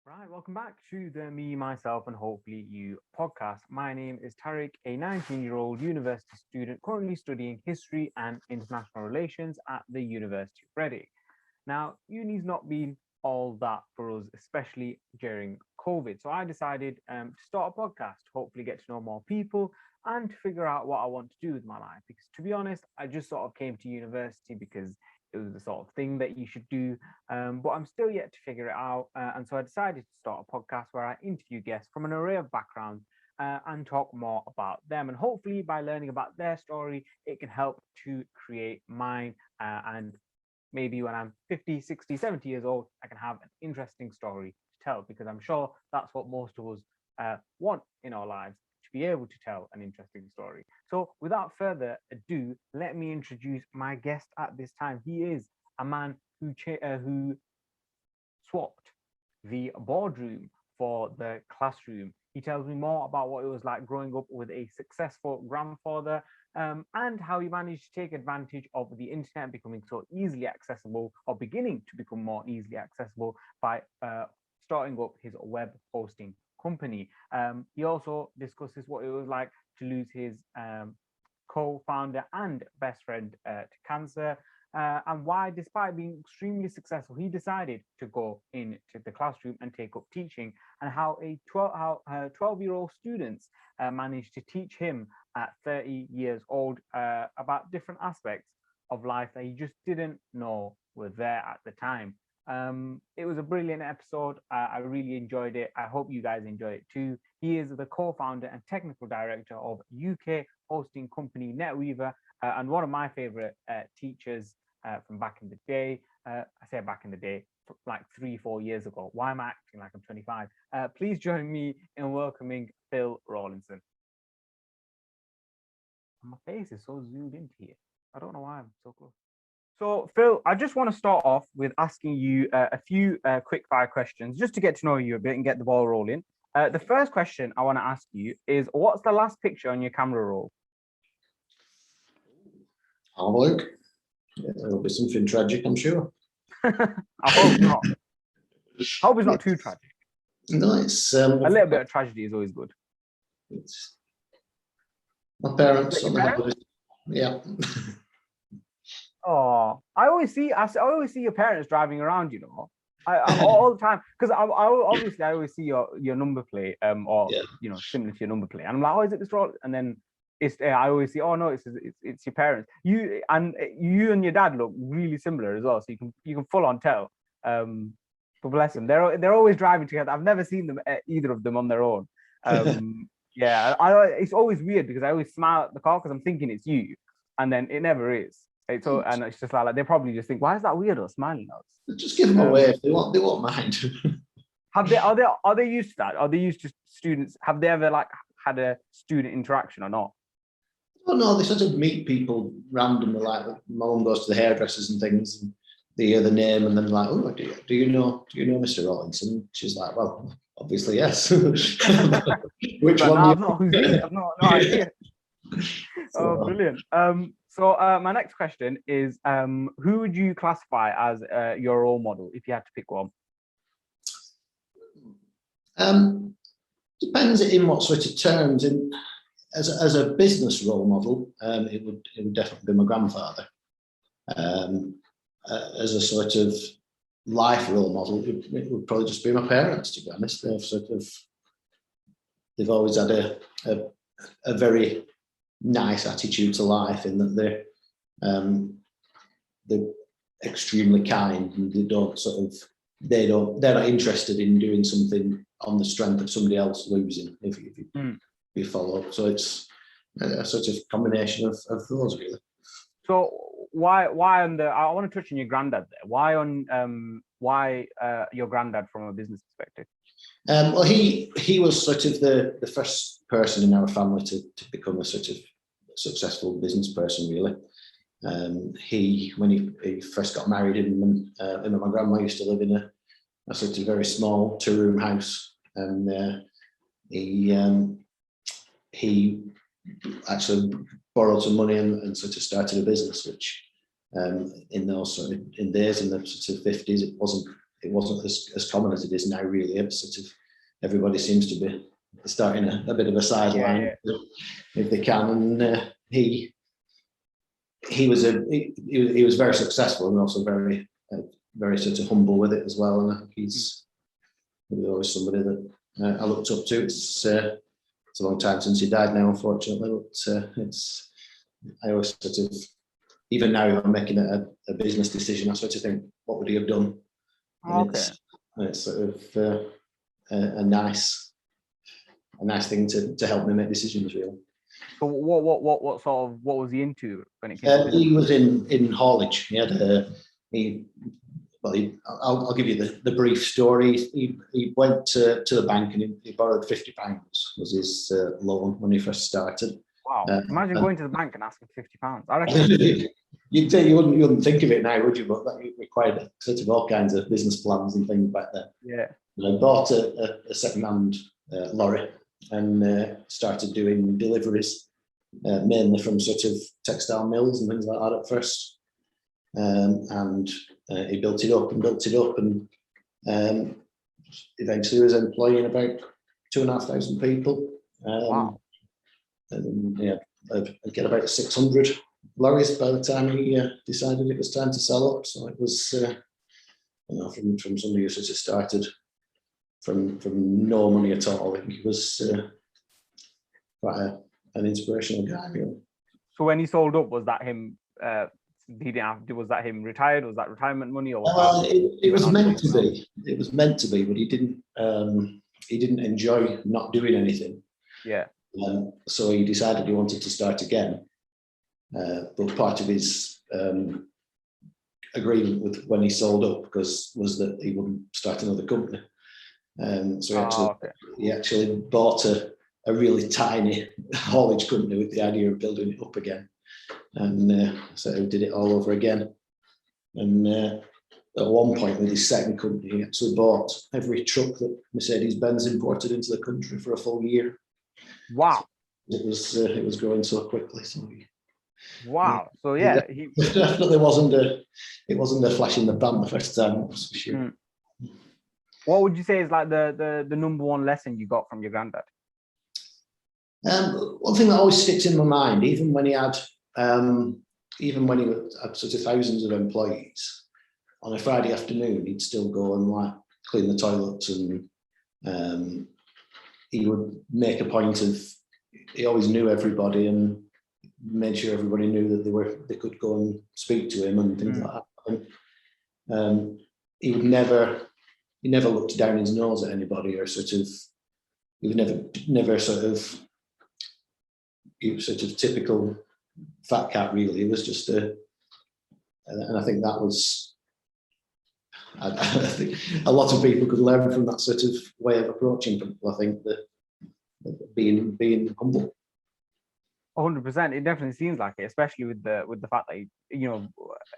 Right, welcome back to the Me, Myself, and Hopefully You podcast. My name is Tariq, a 19-year-old university student currently studying history and international relations at the University of Reading. Now, uni's not been all that for us, especially during COVID. So I decided to start a podcast, hopefully get to know more people and to figure out what I want to do with my life. Because to be honest, I just sort of came to university because it was the sort of thing that you should do. But I'm still yet to figure it out. And so I decided to start a podcast where I interview guests from an array of backgrounds and talk more about them. And hopefully, by learning about their story, it can help to create mine. And maybe when I'm 50, 60, 70 years old, I can have an interesting story to tell because I'm sure that's what most of us want in our lives to be able to tell an interesting story. So, without further ado, let me introduce my guest at this time. He is a man who swapped the boardroom for the classroom. He tells me more about what it was like growing up with a successful grandfather and how he managed to take advantage of the internet becoming so easily accessible or beginning to become more easily accessible by starting up his web hosting company. He also discusses what it was like to lose his co-founder and best friend to cancer, and why, despite being extremely successful, he decided to go into the classroom and take up teaching, and how 12-year-old students managed to teach him at 30 years old about different aspects of life that he just didn't know were there at the time. It was a brilliant episode. I really enjoyed it. I hope you guys enjoy it too. He is the co-founder and technical director of UK hosting company NetWeaver, and one of my favorite teachers from back in the day. I say back in the day, like 3-4 years ago. Why am I acting like I'm 25? Please join me in welcoming Phil Rawlinson. My face is so zoomed into here. I don't know why I'm so close. So, Phil, I just want to start off with asking you a few quick fire questions just to get to know you a bit and get the ball rolling. The first question I want to ask you is, what's the last picture on your camera roll? I'll look. Yeah, there'll be something tragic, I'm sure. I hope not. I hope it's not too tragic. No, it's a little bit of tragedy is always good. It's my parents on the parents? holidays. Yeah. Oh, I always see your parents driving around, you know, all the time, because I always see your number plate, or Yeah. you know, similar to your number plate, and I'm like, oh, is it this road? And then it's I always see, oh no, it's your parents. You and your dad look really similar as well, so you can full on tell. But bless them, they're always driving together. I've never seen them either of them on their own. Yeah, it's always weird because I always smile at the car because I'm thinking it's you, and then it never is. And it's just like they probably just think, why is that weirdo smiling at us? Just give them away if they won't mind. Are they used to that? Are they used to students? Have they ever like had a student interaction or not? Oh no, they sort of meet people randomly. Like my mum goes to the hairdressers and things, and they hear the name, and then like, oh, do you know Mr. Rawlinson? She's like, well, obviously yes. Which one? I've not no idea. Oh, brilliant. So my next question is, who would you classify as your role model if you had to pick one? Depends in what sort of terms. As a business role model, it would definitely be my grandfather. As a sort of life role model, it would probably just be my parents. To be honest, they've always had a very nice attitude to life in that they're extremely kind, and they're not interested in doing something on the strength of somebody else losing, if you follow. So it's a sort of combination of those, really. So why on I want to touch on your granddad there. Why your granddad from a business perspective? Well, he was sort of the first person in our family to become a sort of successful business person, really. When he first got married, him and my grandma used to live in a sort of very small 2-room house, and he actually borrowed some money and sort of started a business, which in those sort of in the sort of 50s, it wasn't as common as it is now, really. It's sort of, everybody seems to be starting a bit of a sideline if they can. And he was very successful, and also very sort of humble with it as well. And I think he's always somebody that I looked up to. It's a long time since he died now, unfortunately, but I always sort of, even now if I'm making a business decision, I sort of think, what would he have done? Okay. It's sort of a nice thing to help me make decisions, really. So what was he into when it came to he was in haulage. He had I'll give you the brief story. He went to the bank and he borrowed £50 was his loan when he first started. Wow! Imagine going to the bank and asking £50. I reckon you'd say you wouldn't think of it now, would you? But that required sort of all kinds of business plans and things back then. Yeah. And I bought a second-hand lorry and started doing deliveries, mainly from sort of textile mills and things like that at first. And he built it up, and eventually was employing about 2,500 people. Wow. And I'd get about 600 lorries by the time he decided it was time to sell up. So it was, from somebody who sort of started from no money at all. I think he was quite an inspirational guy, really. So when he sold up, was that him? Was that him retired? Was that retirement money, or it was meant to be? It was meant to be, but he didn't enjoy not doing anything. Yeah. So he decided he wanted to start again. But part of his agreement with when he sold up was that he wouldn't start another company. So he actually bought a really tiny haulage company with the idea of building it up again. And so he did it all over again. And at one point with his second company, he actually bought every truck that Mercedes-Benz imported into the country for a full year. Wow. So it was growing so quickly. So wow. So yeah, he definitely wasn't a flash in the pan the first time, that's for sure. What would you say is like the number one lesson you got from your granddad? One thing that always sticks in my mind, even when he had sort of thousands of employees, on a Friday afternoon, he'd still go and like clean the toilets, and he would make a point of, he always knew everybody and made sure everybody knew that they could go and speak to him and things like that. And, he never looked down his nose at anybody, or sort of, he was never sort of typical fat cat, really. It was just and I think that was, I think a lot of people could learn from that sort of way of approaching people. I think that being humble. 100%. It definitely seems like it, especially with the fact that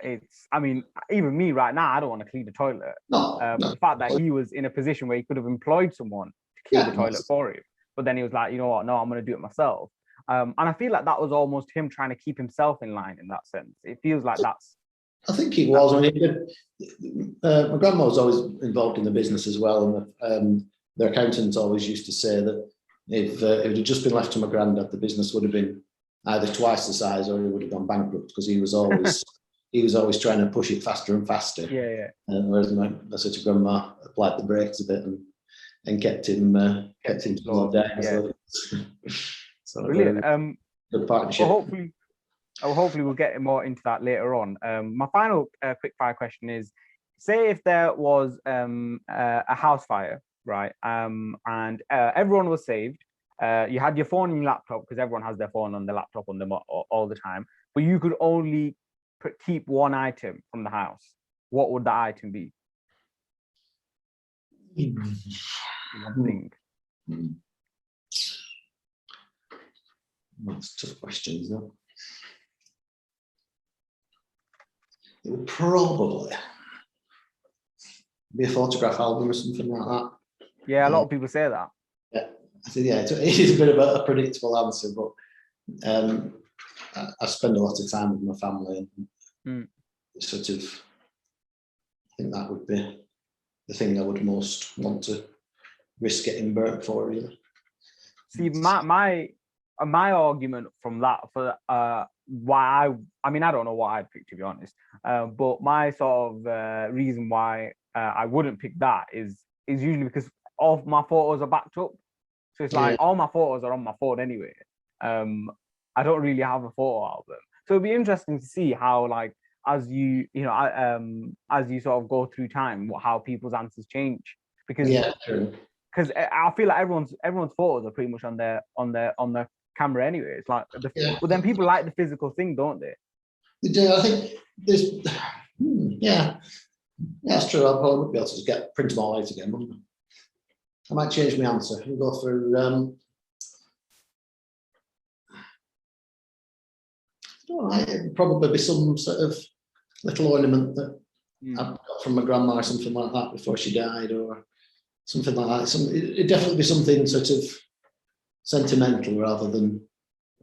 it's. I mean, even me right now, I don't want to clean the toilet. No. The fact that he was in a position where he could have employed someone to clean the toilet for him, but then he was like, you know what? No, I'm going to do it myself. And I feel like that was almost him trying to keep himself in line in that sense. It feels like that's. I think he was. I mean, my grandma was always involved in the business as well, and their accountants always used to say that if it had just been left to my granddad, the business would have been either twice the size or he would have gone bankrupt, because he was always trying to push it faster and faster. Yeah. Whereas my sort of grandma applied the brakes a bit and kept him slowed down. Yeah. So brilliant. Good partnership. Well, hopefully we'll get more into that later on. My final quickfire question is: say if there was a house fire, right? And everyone was saved. You had your phone and your laptop, because everyone has their phone on the laptop on them all the time. But you could only keep one item from the house. What would that item be? One thing. That's a tough question, isn't it? It would probably be a photograph album or something like that. Yeah, a lot of people say that. Yeah, I think it is a bit of a predictable answer, but I spend a lot of time with my family, and sort of, I think that would be the thing I would most want to risk getting burnt for, really. See, my argument from that for why I mean, I don't know what I'd pick, to be honest, but my sort of reason why I wouldn't pick that is usually because all of my photos are backed up. So it's like all my photos are on my phone anyway. I don't really have a photo album. So it'd be interesting to see how, like, as you as you sort of go through time, how people's answers change. Because I feel like everyone's photos are pretty much on their camera anyway. It's like, but then people like the physical thing, don't they? They do. I think there's, that's true. I'll probably be able to print them all out again, wouldn't I? I might change my answer and go for it'd probably be some sort of little ornament that I got from my grandma or something like that before she died, or something like that. It'd definitely be something sort of sentimental rather than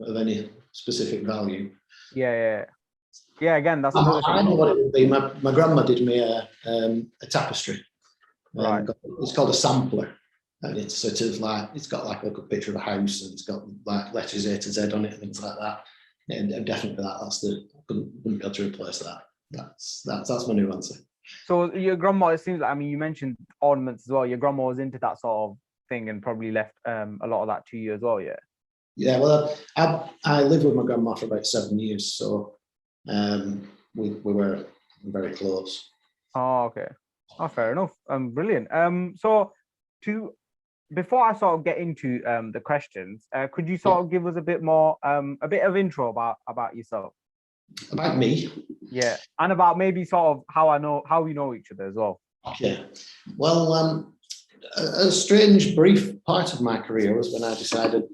of any specific value. Yeah. Again, that's I know what it would be. My grandma did me a tapestry. Right. It's called a sampler, and it's sort of like, it's got like a picture of a house, and it's got like letters A to Z on it and things like that. And definitely I wouldn't be able to replace that. That's my new answer. So your grandma, it seems like, I mean, you mentioned ornaments as well. Your grandma was into that sort of thing and probably left a lot of that to you as well, yeah? Yeah, well, I lived with my grandma for about 7 years, so we were very close. Oh, okay. Oh, fair enough. Brilliant. So before I sort of get into the questions, could you sort of give us a bit more, a bit of intro about yourself? About me? Yeah, and about maybe sort of how we know each other as well. Okay. Well, a strange, brief part of my career was when I decided I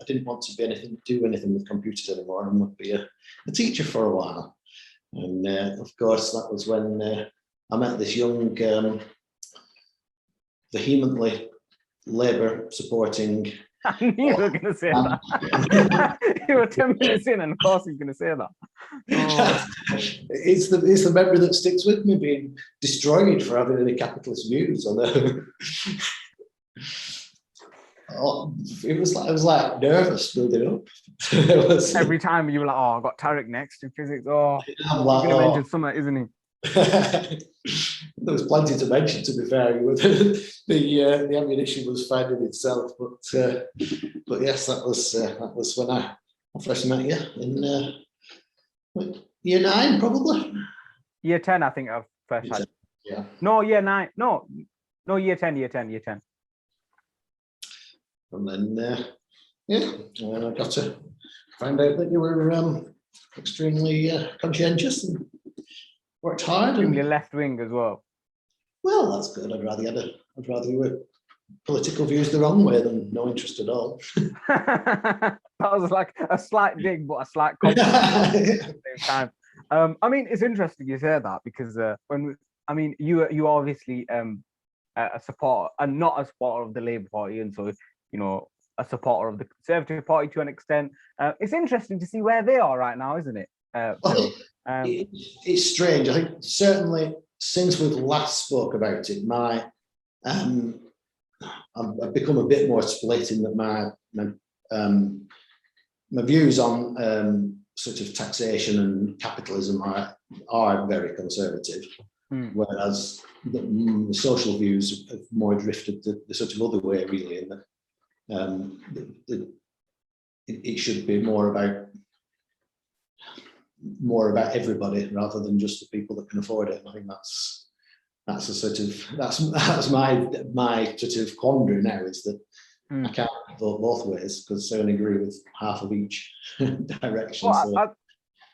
didn't want to do anything with computers anymore, and would be a teacher for a while. And of course, that was when I met this young, vehemently Labour supporting. I knew you were going to say that. You were 10 minutes in, and of course he's going to say that. Oh. It's the memory that sticks with me, being destroyed for having any capitalist views. Although it was like nervous building up. Every time you were like, "Oh, I got Tarek next in physics." Oh, I'm like, he's going to mention something, isn't he? There was plenty to mention, to be fair. The ammunition was finding itself, but yes, that was when I first met you in year 9, probably. Year 10, I think I first had. Yeah. No, year 9. No, year 10. And then and I got to find out that you were extremely conscientious and worked hard. Extremely left wing as well. Well, that's good. I'd rather you were political views the wrong way than no interest at all. That was like a slight dig, but a slight compliment at the same time. I mean, it's interesting you say that, because you obviously a supporter, and not a supporter of the Labour Party, and so a supporter of the Conservative Party to an extent. It's interesting to see where they are right now, isn't it? It's strange. I think certainly since we've last spoke about it, I've become a bit more split in that my views on sort of taxation and capitalism are very conservative, whereas the social views have more drifted the sort of other way, really, in that it should be more everybody rather than just the people that can afford it. And I think that's my sort of quandary now, is that I can't vote both ways because I only agree with half of each direction. Well,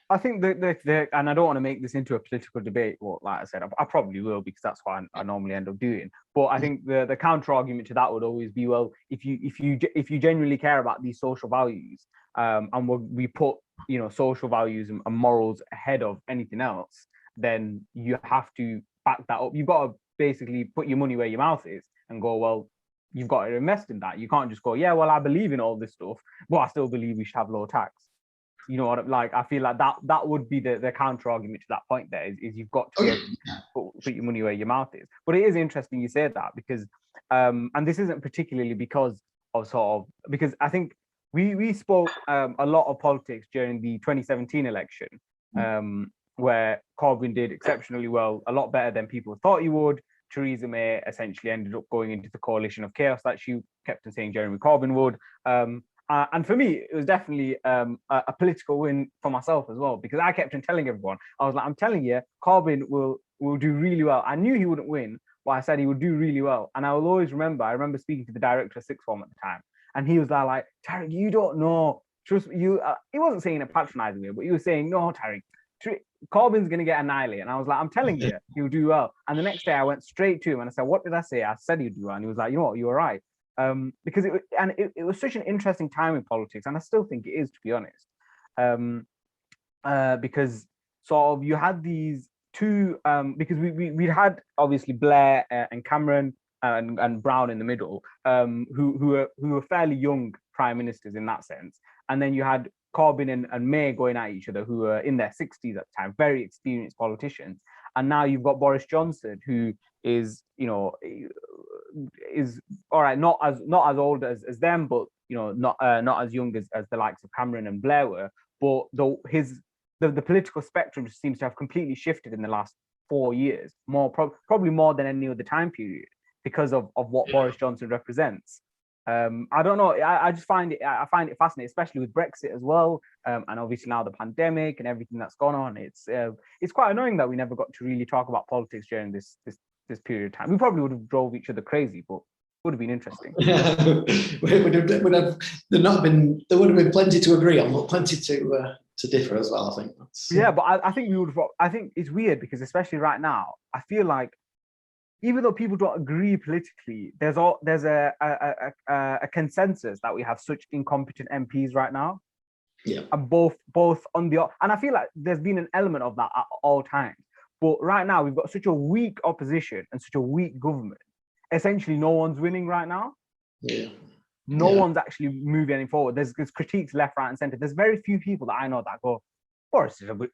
I think the and I don't want to make this into a political debate. Well, like I said, I probably will, because that's what I normally end up doing. But I think the counter argument to that would always be, well, if you genuinely care about these social values, and we put social values and morals ahead of anything else, then you have to back that up. You've got to basically put your money where your mouth is and go, well, you've got to invest in that. You can't just go, yeah, well, I believe in all this stuff, but I still believe we should have low tax. You know what? Like, I feel like that would be the counter argument to that point. There is you've got to be able to put your money where your mouth is. But it is interesting you say that because, and this isn't particularly because of because I think we spoke a lot of politics during the 2017 election, where Corbyn did exceptionally well, a lot better than people thought he would. Theresa May essentially ended up going into the coalition of chaos that she kept on saying Jeremy Corbyn would. And for me, it was definitely a political win for myself as well, because I kept on telling everyone, I was like, I'm telling you, Corbyn will do really well. I knew he wouldn't win, but I said he would do really well. And I will always remember, I remember speaking to the director of sixth form at the time, and he was like, Tariq, you don't know. Trust me, you. He wasn't saying it patronizingly, but he was saying, no, Tariq, Corbyn's going to get annihilated. And I was like, I'm telling you, he'll do well. And the next day I went straight to him and I said, what did I say? I said he'd do well. And he was like, you know what, you were right. Because it was such an interesting time in politics. And I still think it is, to be honest. Because sort of you had these two, because we'd had obviously Blair and Cameron and Brown in the middle, who were fairly young prime ministers in that sense. And then you had Corbyn and May going at each other, who were in their 60s at the time, very experienced politicians. And now you've got Boris Johnson, who is, is all right, not as old as them, but not as young as the likes of Cameron and Blair were. But the political spectrum just seems to have completely shifted in the last 4 years, probably more than any other time period, because of what Boris Johnson represents. I don't know. I just find it fascinating, especially with Brexit as well, and obviously now the pandemic and everything that's gone on. It's quite annoying that we never got to really talk about politics during this period of time. We probably would have drove each other crazy, but would have been interesting. There would have been plenty to agree on, but plenty to differ as well. I think. Yeah, but I think we would. I think it's weird because especially right now, I feel like, even though people don't agree politically, there's a consensus that we have such incompetent MPs right now. Yeah. And both on the, and I feel like there's been an element of that at all times. But right now we've got such a weak opposition and such a weak government. Essentially, no one's winning right now. Yeah. No one's actually moving any forward. There's critiques left, right, and centre. There's very few people that I know that go,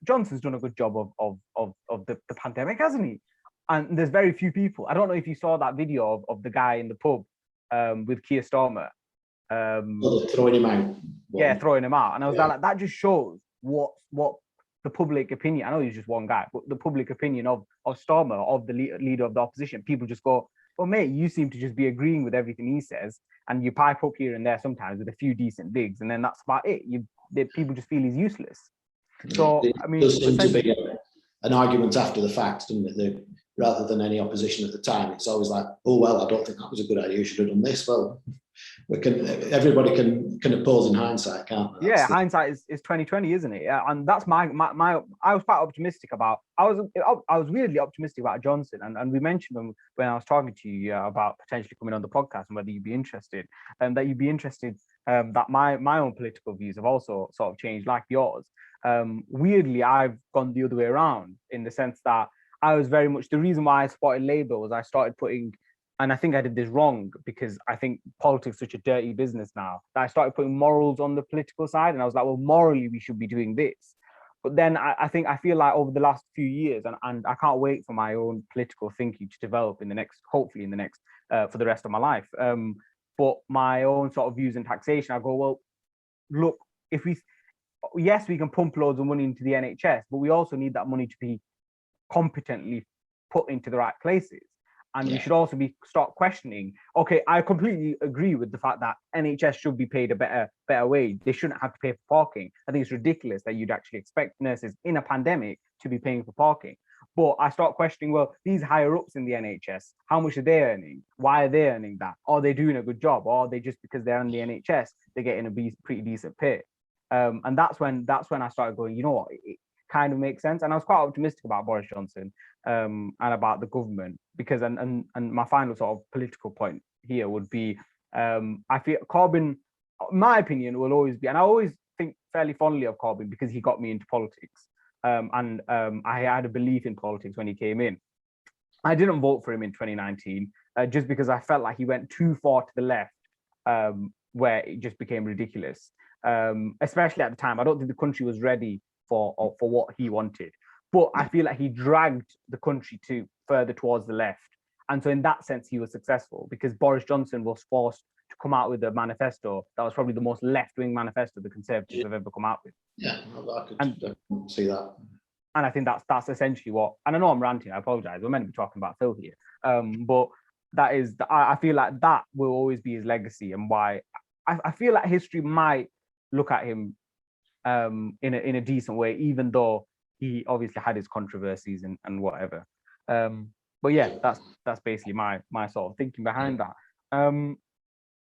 Johnson's done a good job of the pandemic, hasn't he? And there's very few people. I don't know if you saw that video of the guy in the pub with Keir Starmer. Throwing him out. Yeah, throwing him out. And I was like, that just shows what the public opinion, I know he's just one guy, but the public opinion of Starmer, of the leader of the opposition. People just go, well, mate, you seem to just be agreeing with everything he says, and you pipe up here and there sometimes with a few decent digs, and then that's about it. People just feel he's useless. So, I mean, does seem to be an argument after the fact, doesn't it? Rather than any opposition at the time, it's always like, oh well, I don't think that was a good idea. You should have done this. Well, everybody can oppose in hindsight, can't they? Hindsight is 2020, isn't it? And that's my. I was quite optimistic about. I was weirdly optimistic about Johnson, and we mentioned when I was talking to you about potentially coming on the podcast and whether you'd be interested, and that you'd be interested. That my own political views have also sort of changed, like yours. Weirdly, I've gone the other way around in the sense that I was very much, the reason why I supported Labour was I started putting, and I think I did this wrong because I think politics is such a dirty business now, that I started putting morals on the political side, and I was like, well, morally we should be doing this. But then I feel like over the last few years, and I can't wait for my own political thinking to develop hopefully in the next, for the rest of my life. But my own sort of views in taxation, I go, well, look, yes, we can pump loads of money into the NHS, but we also need that money to be competently put into the right places. And we should also start questioning, okay, I completely agree with the fact that NHS should be paid a better wage. They shouldn't have to pay for parking. I think it's ridiculous that you'd actually expect nurses in a pandemic to be paying for parking. But I start questioning, well, these higher ups in the NHS, how much are they earning? Why are they earning that? Are they doing a good job? Or are they just because they're in the NHS, they're getting a pretty decent pay? And that's when I started going, you know what, it kind of makes sense. And I was quite optimistic about Boris Johnson and about the government, because and my final sort of political point here would be, I feel Corbyn, my opinion, will always be, and I always think fairly fondly of Corbyn because he got me into politics. I had a belief in politics when he came in. I didn't vote for him in 2019 just because I felt like he went too far to the left, where it just became ridiculous. especially at the time. I don't think the country was ready for what he wanted. But I feel like he dragged the country to further towards the left. And so in that sense, he was successful because Boris Johnson was forced to come out with a manifesto that was probably the most left-wing manifesto the Conservatives have ever come out with. Yeah, I could see that. And I think that's essentially what, and I know I'm ranting, I apologize, we're meant to be talking about Phil here. But that is, I feel like that will always be his legacy, and why I feel like history might look at him in a decent way, even though he obviously had his controversies and whatever. But yeah, that's basically my sort of thinking behind that.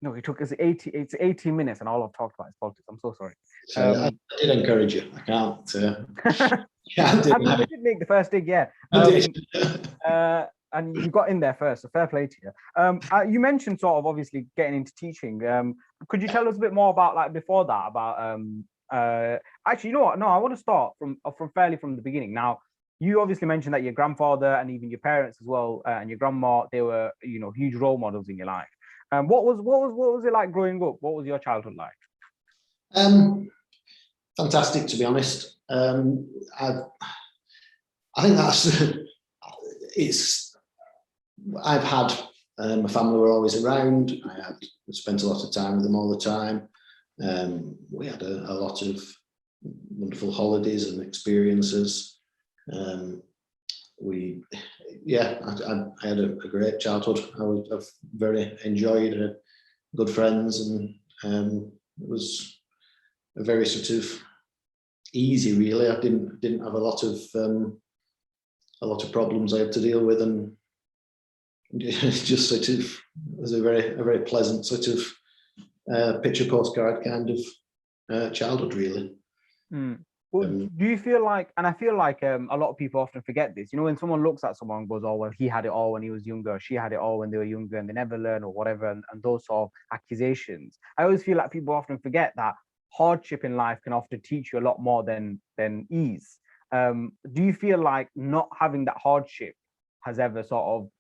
No, it took us 18 minutes, and all I've talked about is politics. I'm so sorry. So I did encourage you. I can't. I mean, you did make the first dig, yeah. And you got in there first, so fair play to you. You mentioned sort of obviously getting into teaching. Could you tell us a bit more about, like, before that, about actually, you know what? No, I want to start from fairly from the beginning. Now, you obviously mentioned that your grandfather and even your parents as well, and your grandma, they were, you know, huge role models in your life. What was it like growing up? What was your childhood like? Fantastic, to be honest. I think that's I've had my family were always around. I spent a lot of time with them all the time. We had a lot of wonderful holidays and experiences. I had a great childhood. I've very enjoyed, good friends, and it was a very sort of easy, really. I didn't have a lot of problems I had to deal with, and just sort of was a very pleasant sort of picture postcard kind of childhood, really. Well, do you feel like, and I feel like a lot of people often forget this, you know, when someone looks at someone and goes, oh, well, he had it all when he was younger, she had it all when they were younger, and they never learn or whatever, and those sort of accusations. I always feel like people often forget that hardship in life can often teach you a lot more than ease. Do you feel like not having that hardship has ever sort of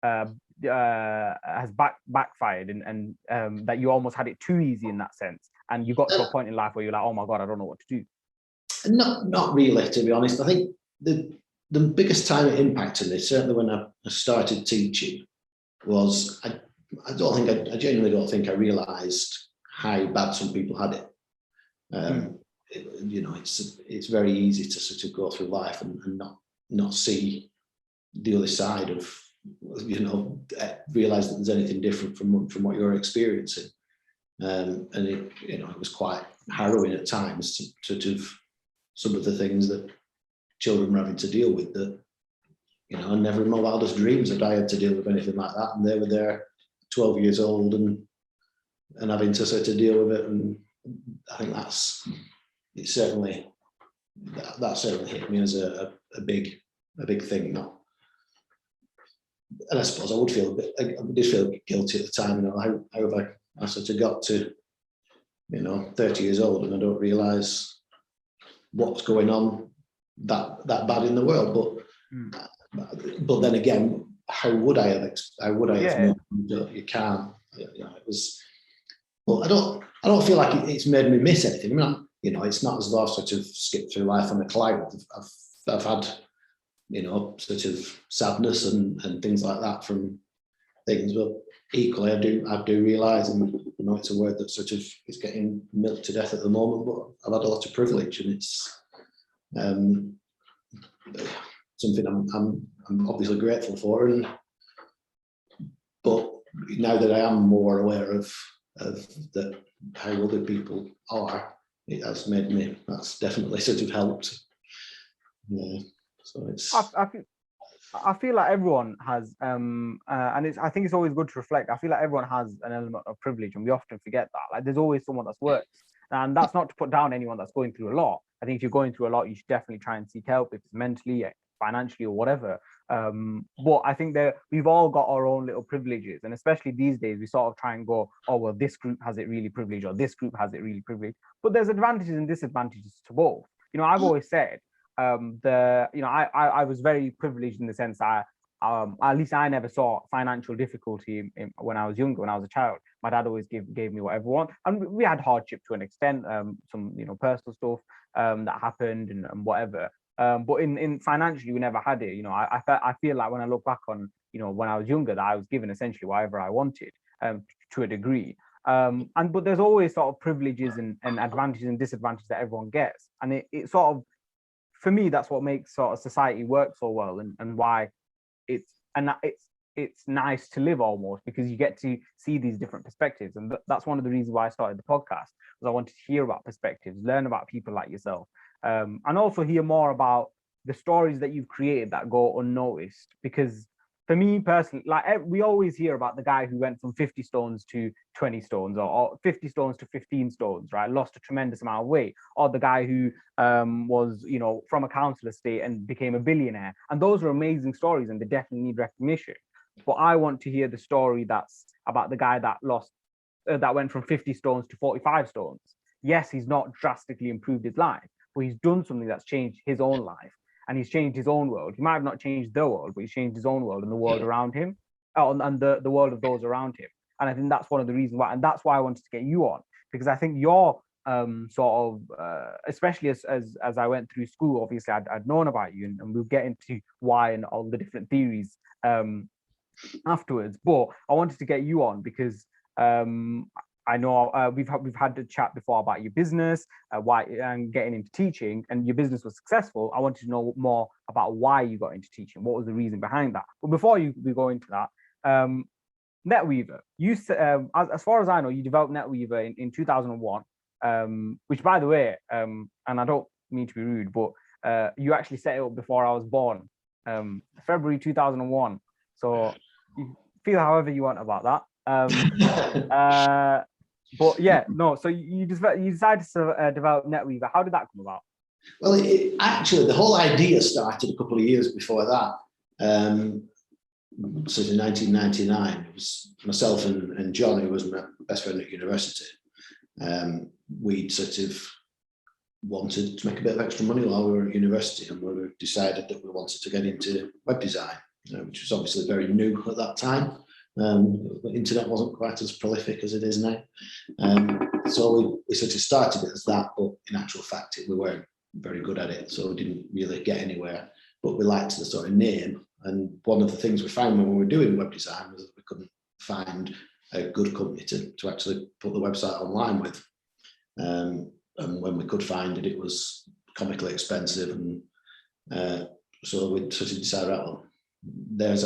has backfired, and that you almost had it too easy in that sense, and you got to a point in life where you're like, oh my God, I don't know what to do? Not really, to be honest. I think the biggest time it impacted me, certainly when I started teaching, was I genuinely don't think I realised how bad some people had it. You know, it's very easy to sort of go through life and not see the other side of, you know, realise that there's anything different from what you're experiencing. And it, you know, it was quite harrowing at times to sort of some of the things that children were having to deal with, that, you know, never in my wildest dreams that I had to deal with anything like that. And they were there 12 years old and having to sort of deal with it. And I think that certainly hit me as a big thing. And I suppose I did feel guilty at the time, you know, how I sort of got to, you know, 30 years old and I don't realise what's going on that bad in the world. But then again, how would I have known? You can't. You know, it was. Well, I don't feel like it's made me miss anything. I mean, you know, it's not as though I've sort of skipped through life on a cloud. I've had, you know, sort of sadness and things like that from things, but equally I do realise, and you know, it's a word that sort of is getting milked to death at the moment, but I've had a lot of privilege, and it's something I'm obviously grateful for. But now that I am more aware of that how other people are, it has made me. That's definitely sort of helped. Yeah. So it's. I feel like everyone has, and I think it's always good to reflect. I feel like everyone has an element of privilege, and we often forget that. Like, there's always someone that's worse, and that's not to put down anyone that's going through a lot. I think if you're going through a lot, you should definitely try and seek help, if it's mentally, financially, or whatever. But I think that we've all got our own little privileges, and especially these days, we sort of try and go, oh well, this group has it really privileged, or this group has it really privileged. But there's advantages and disadvantages to both. You know, I've always said, I was very privileged in the sense that at least I never saw financial difficulty when I was younger, when I was a child. My dad always gave me whatever I want, and we had hardship to an extent, some personal stuff that happened and whatever. But in financially, we never had it. I feel like when I look back on when I was younger, that I was given essentially whatever I wanted, to a degree. But there's always sort of privileges and advantages and disadvantages that everyone gets, and it sort of, for me, that's what makes sort of society work so well, and why it's nice to live almost, because you get to see these different perspectives. And that's one of the reasons why I started the podcast, was I wanted to hear about perspectives, learn about people like yourself, and also hear more about the stories that you've created that go unnoticed. Because for me personally, like, we always hear about the guy who went from 50 stones to 20 stones, or 50 stones to 15 stones, right? Lost a tremendous amount of weight. Or the guy who was, from a council estate and became a billionaire. And those are amazing stories, and they definitely need recognition. But I want to hear the story that's about the guy that that went from 50 stones to 45 stones. Yes, he's not drastically improved his life, but he's done something that's changed his own life. And he's changed his own world. He might have not changed the world, but he's changed his own world and the world around him, and the world of those around him. And I think that's one of the reasons why, and that's why I wanted to get you on, because I think you're sort of, especially as I went through school, obviously I'd known about you, and we'll get into why and all the different theories afterwards. But I wanted to get you on because I know we've had the chat before about your business, why, and getting into teaching, and your business was successful. I wanted to know more about why you got into teaching. What was the reason behind that? But before we go into that, NetWeaver, as far as I know, you developed NetWeaver in 2001, which, by the way, and I don't mean to be rude, but you actually set it up before I was born, February 2001. So you feel however you want about that. But yeah, no. So you decided to develop NetWeaver. How did that come about? Well, actually, the whole idea started a couple of years before that. So in 1999, it was myself and John, who was my best friend at university. We sort of wanted to make a bit of extra money while we were at university, and we decided that we wanted to get into web design, which was obviously very new at that time. The internet wasn't quite as prolific as it is now. So we sort of started it as that, but in actual fact, we weren't very good at it, so we didn't really get anywhere. But we liked the sort of name. And one of the things we found when we were doing web design was that we couldn't find a good company to actually put the website online with. And when we could find it, it was comically expensive. And so we sort of decided, well, there's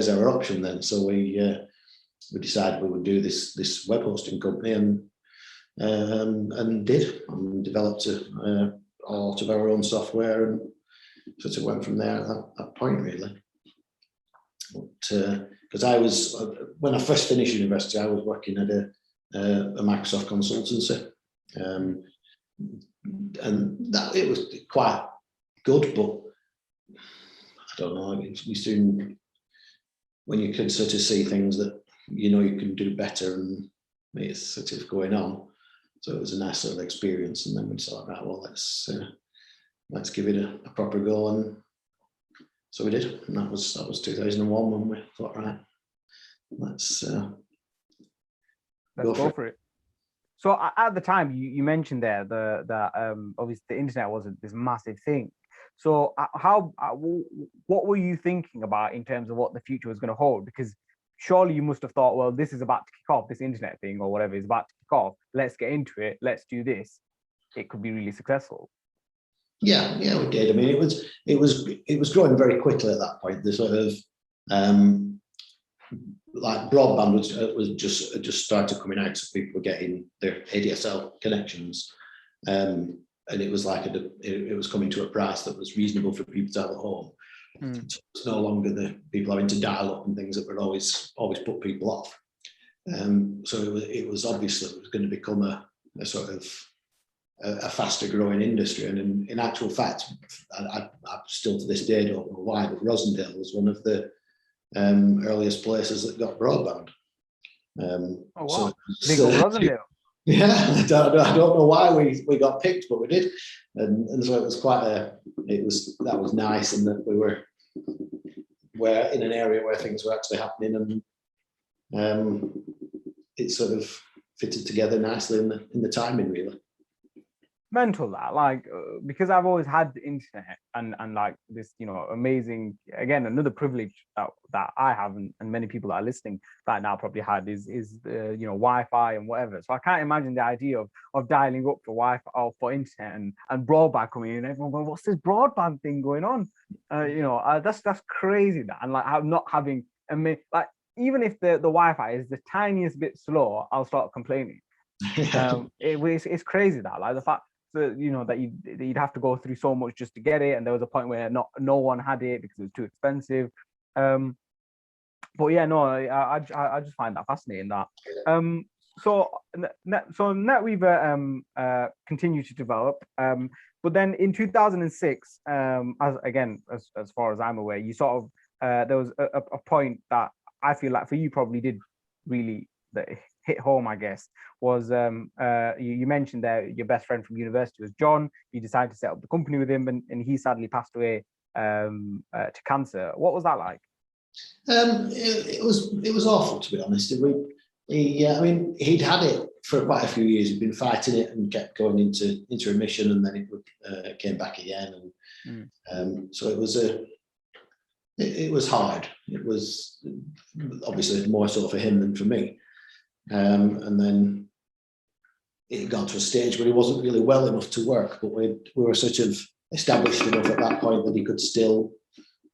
our option then. So we decided we would do this web hosting company, and developed a lot of our own software, and sort of went from there at that point, really. Because I was, when I first finished university, I was working at a Microsoft consultancy, and that it was quite good, but I don't know. We soon, when you can sort of see things that you can do better, and it's sort of going on. So it was a nice sort of experience, and then we thought, right, well, let's give it a proper go, and so we did. And that was 2001 when we thought, right, let's go for it. So at the time, you mentioned there that obviously the internet wasn't this massive thing. So what were you thinking about in terms of what the future was going to hold? Because surely you must have thought, well, this is about to kick off, this internet thing or whatever is about to kick off. Let's get into it. Let's do this. It could be really successful. Yeah, we did. I mean, it was growing very quickly at that point. The sort of like broadband was just started coming out, so people were getting their ADSL connections, and it was like it was coming to a price that was reasonable for people to have at home. So it's no longer the people having to dial up and things that would always put people off. So it was obviously it was going to become a sort of a faster growing industry. And in actual fact, I still to this day don't know why, but Rosendale was one of the earliest places that got broadband. Oh wow! Big old Rosendale. Yeah, I don't know why we got picked, but we did, and so it was that was nice, and that we were where in an area where things were actually happening, and it sort of fitted together nicely in the timing, really. Mental that, like, because I've always had the internet and like this, you know, amazing, again, another privilege that I have, and many people that are listening right now probably had is you know, Wi-Fi and whatever. So I can't imagine the idea of dialing up for Wi-Fi or for internet and broadband coming in, and everyone going, what's this broadband thing going on? You know, that's crazy. That, and like not having like, even if the Wi-Fi is the tiniest bit slow, I'll start complaining. It's crazy that, like, the fact that, you know, that you'd have to go through so much just to get it, and there was a point where no one had it because it was too expensive. But yeah, no, I just find that fascinating. That so NetWeaver continued to develop, but then in 2006, as far as I'm aware, you sort of there was a point that I feel like for you probably did really hit home, I guess, was you mentioned that your best friend from university was John. You decided to set up the company with him, and he sadly passed away to cancer. What was that like? It was awful, to be honest. I mean, he'd had it for quite a few years. He'd been fighting it and kept going into remission, and then it came back again. And so it was it was hard. It was obviously more so for him than for me. And then it got to a stage where he wasn't really well enough to work, but we were sort of established enough at that point that he could still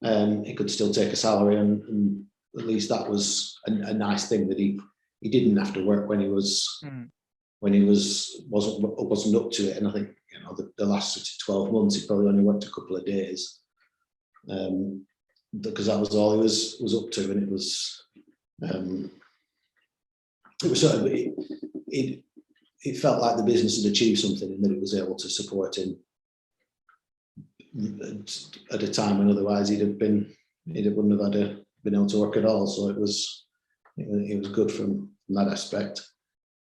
take a salary, and at least that was a nice thing, that he didn't have to work when he wasn't up to it. And I think, you know, the last sort of 12 months he probably only worked a couple of days, because that was all he was up to, and it was sort of it felt like the business had achieved something, and that it was able to support him at a time when otherwise he wouldn't have been able to work at all. So it was good from that aspect.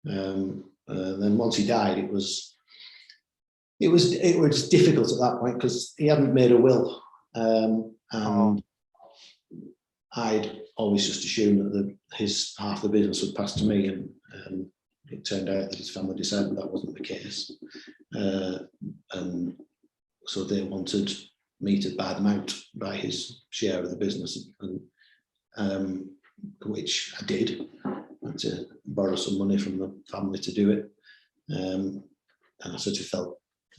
And then once he died, it was difficult at that point, because he hadn't made a will, and I'd always just assumed that his half the business would pass to me, and it turned out that his family decided that wasn't the case, and so they wanted me to buy them out, buy his share of the business, and which I did. I had to borrow some money from the family to do it, and I sort of felt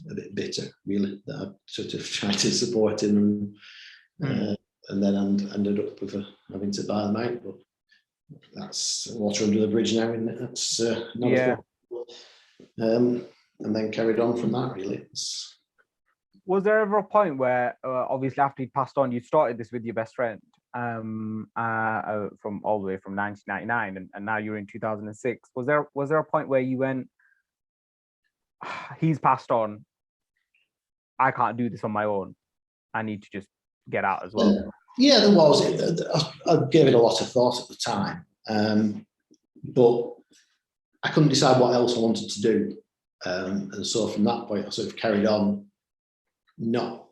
a bit bitter, really, that I sort of tried to support him, and then ended up with having to buy them out. But that's water under the bridge now, isn't it? That's not a thing. And then carried on from that, really. Was there ever a point where, obviously after he passed on, you started this with your best friend, from all the way from 1999, and now you're in 2006. Was there a point where you went, he's passed on, I can't do this on my own, I need to just get out as well? Yeah, there was. I gave it a lot of thought at the time, but I couldn't decide what else I wanted to do, and so from that point I sort of carried on, not,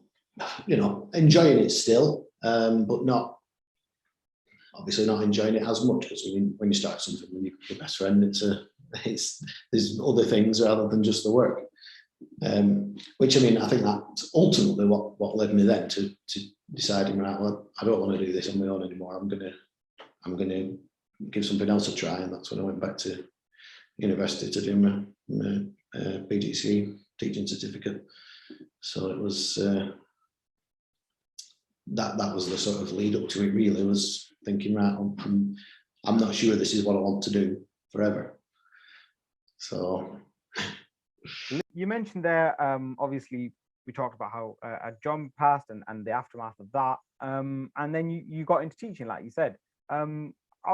you know, enjoying it still, but not obviously not enjoying it as much, because when you start something with your best friend, there's other things rather than just the work, which, I mean, I think that's ultimately what led me then to deciding, right, well, I don't want to do this on my own anymore. I'm gonna give something else a try, and that's when I went back to university to do my PGCE teaching certificate. So it was that was the sort of lead up to it, really, was thinking, right, I'm not sure this is what I want to do forever. So you mentioned there, obviously we talked about how John passed and the aftermath of that, and then you got into teaching, like you said. I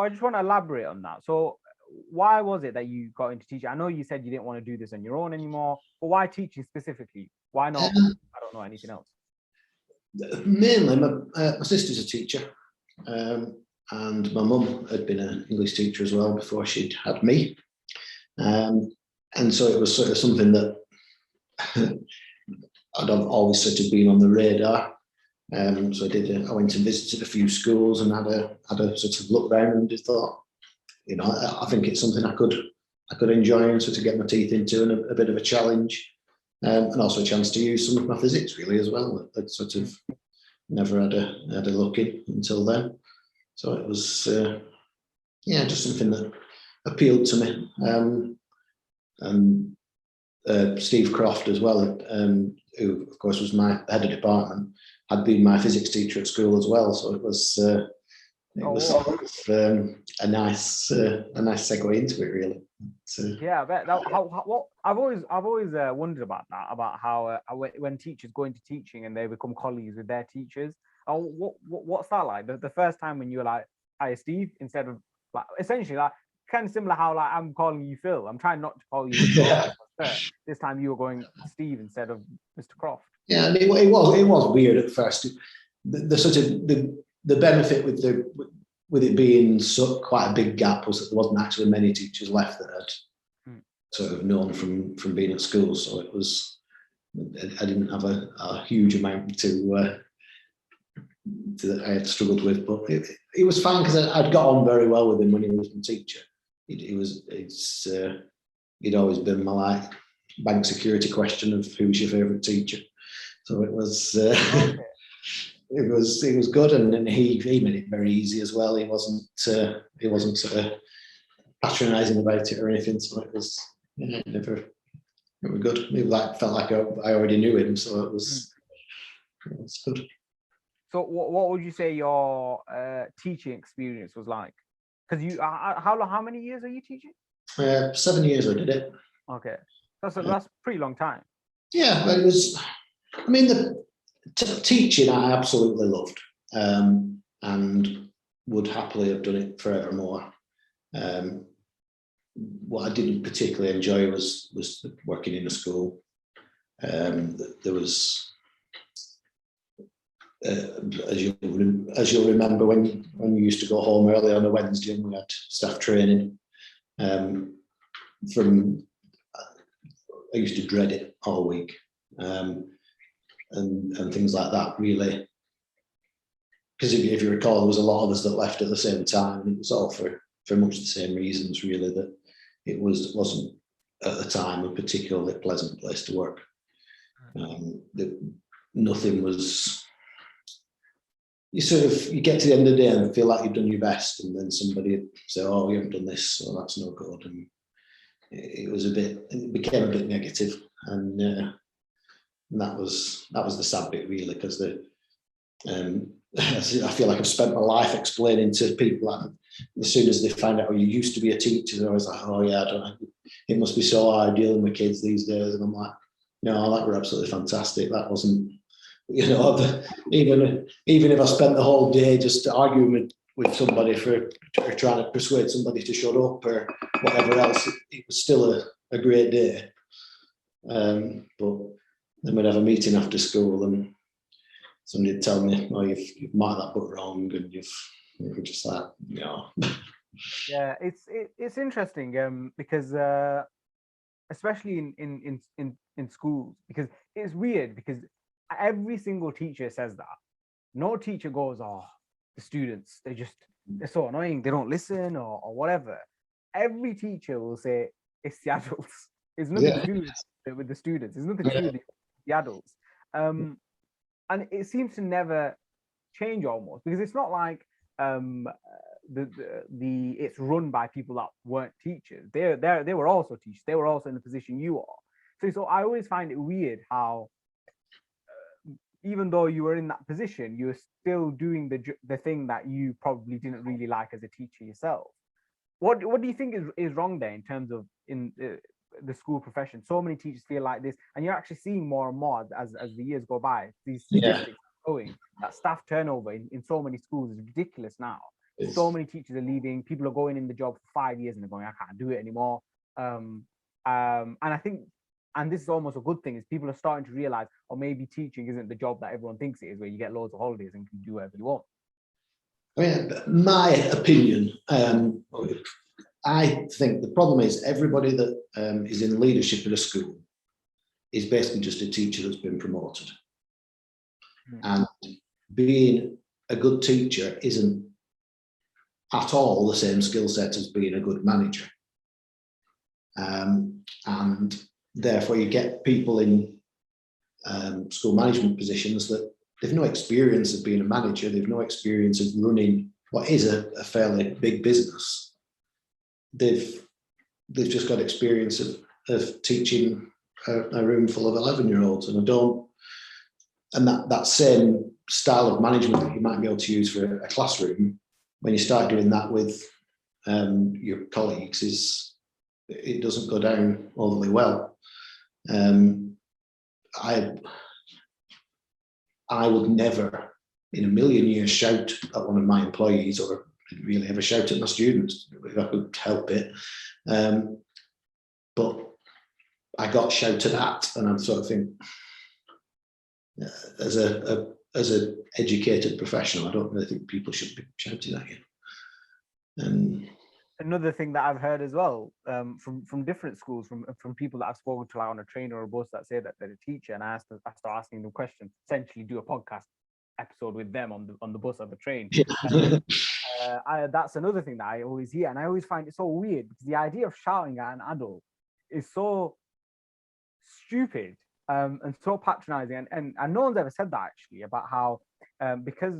just want to elaborate on that. So why was it that you got into teaching? I know you said you didn't want to do this on your own anymore, but why teaching specifically? Why not, I don't know, anything else? Mainly, my sister's a teacher, and my mum had been an English teacher as well before she'd had me, and so it was sort of something that I'd always sort of been on the radar, So I went and visited a few schools and had a sort of look around and just thought, I think it's something I could enjoy and sort of get my teeth into, and a bit of a challenge, and also a chance to use some of my physics really as well. I'd sort of never had a look in until then. So it was, just something that appealed to me. And Steve Croft as well, who of course was my head of department, had been my physics teacher at school as well. So it was a nice segue into it, really. Yeah, I bet. What I've always wondered about that, about how when teachers go into teaching and they become colleagues with their teachers. What's that like? The first time when you're like, "Hi, Steve," instead of like essentially like kind of similar how like I'm calling you Phil. I'm trying not to call you this time you were going Steve instead of Mr. Croft. Yeah, and it was weird at first. The sort of the benefit with it being quite a big gap was that there wasn't actually many teachers left that had sort of known from being at school. So it was, I didn't have a huge amount that I had struggled with, but it was fine because I'd got on very well with him when he was my teacher. He'd always been my like bank security question of who's your favourite teacher. So it was it was good, and he made it very easy as well. He wasn't patronising about it or anything. So it was it was good. It felt like I already knew him, so it was good. So what would you say your teaching experience was like? Because how many years are you teaching? 7 years I did it. Okay, that's a pretty long time. Yeah, but it was. I mean, the teaching I absolutely loved, and would happily have done it forevermore. What I didn't particularly enjoy was working in a school. There was. As you'll remember, when you used to go home early on a Wednesday and we had staff training, I used to dread it all week, and things like that, really. Because if you recall, there was a lot of us that left at the same time, and it was all for much the same reasons, really, that it wasn't at the time a particularly pleasant place to work. Nothing was. You get to the end of the day and feel like you've done your best, and then somebody say, "Oh, you haven't done this, so that's no good." And it became a bit negative, and that was the sad bit, really, because I feel like I've spent my life explaining to people that as soon as they find out, "Oh, you used to be a teacher," they're always like, "Oh yeah, it must be so hard dealing with kids these days," and I'm like, "No, that were absolutely fantastic. That wasn't." Even if I spent the whole day just arguing with somebody or trying to persuade somebody to shut up or whatever else, it was still a great day. But then we'd have a meeting after school and somebody would tell me, "Oh, you've marked that book wrong," and you're just like, Yeah, it's interesting because especially in schools, because it's weird because every single teacher says that. No teacher goes, "Oh, the students, they're so annoying, they don't listen," or whatever. Every teacher will say it's the adults. It's nothing to do with the students. It's nothing to do with the adults. And it seems to never change almost, because it's not like it's run by people that weren't teachers. They were also teachers. They were also in the position you are. So I always find it weird how even though you were in that position, you're still doing the thing that you probably didn't really like as a teacher yourself. What do you think is wrong there in terms of in the school profession? So many teachers feel like this, and you're actually seeing more and more as the years go by. These statistics are showing that staff turnover in so many schools is ridiculous now. So many teachers are leaving. People are going in the job for 5 years and they're going, "I can't do it anymore." And I think. And this is almost a good thing, is people are starting to realize, or maybe teaching isn't the job that everyone thinks it is, where you get loads of holidays and can do whatever you want. I mean, my opinion, I think the problem is everybody that is in leadership at a school is basically just a teacher that's been promoted. And being a good teacher isn't at all the same skill set as being a good manager. And therefore you get people in school management positions that they've no experience of being a manager, they've no experience of running what is a fairly big business. They've just got experience of teaching a room full of 11-year-olds, and that same style of management that you might be able to use for a classroom, when you start doing that with your colleagues, it doesn't go down overly well. I would never in a million years shout at one of my employees, or really ever shout at my students if I could help it. But I got shouted at, and I'm sort of think, as an educated professional, I don't really think people should be shouting at you. Another thing that I've heard as well, from different schools, from people that I've spoken to, like on a train or a bus, that say that they're a teacher, and I start asking them questions, essentially do a podcast episode with them on the bus or the train. That's another thing that I always hear, and I always find it so weird, because the idea of shouting at an adult is so stupid and so patronizing, and no one's ever said that actually, about how because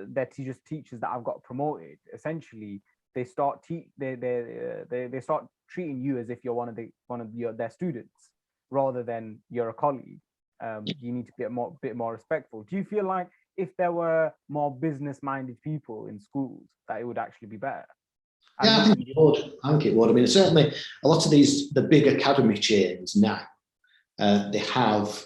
they're just teachers that I've got promoted, essentially they start they start treating you as if you're one of their students rather than you're a colleague. You need to be a bit more respectful. Do you feel like if there were more business-minded people in schools, that it would actually be better? Yeah, I think it would. I mean, certainly a lot of the big academy chains now, they have,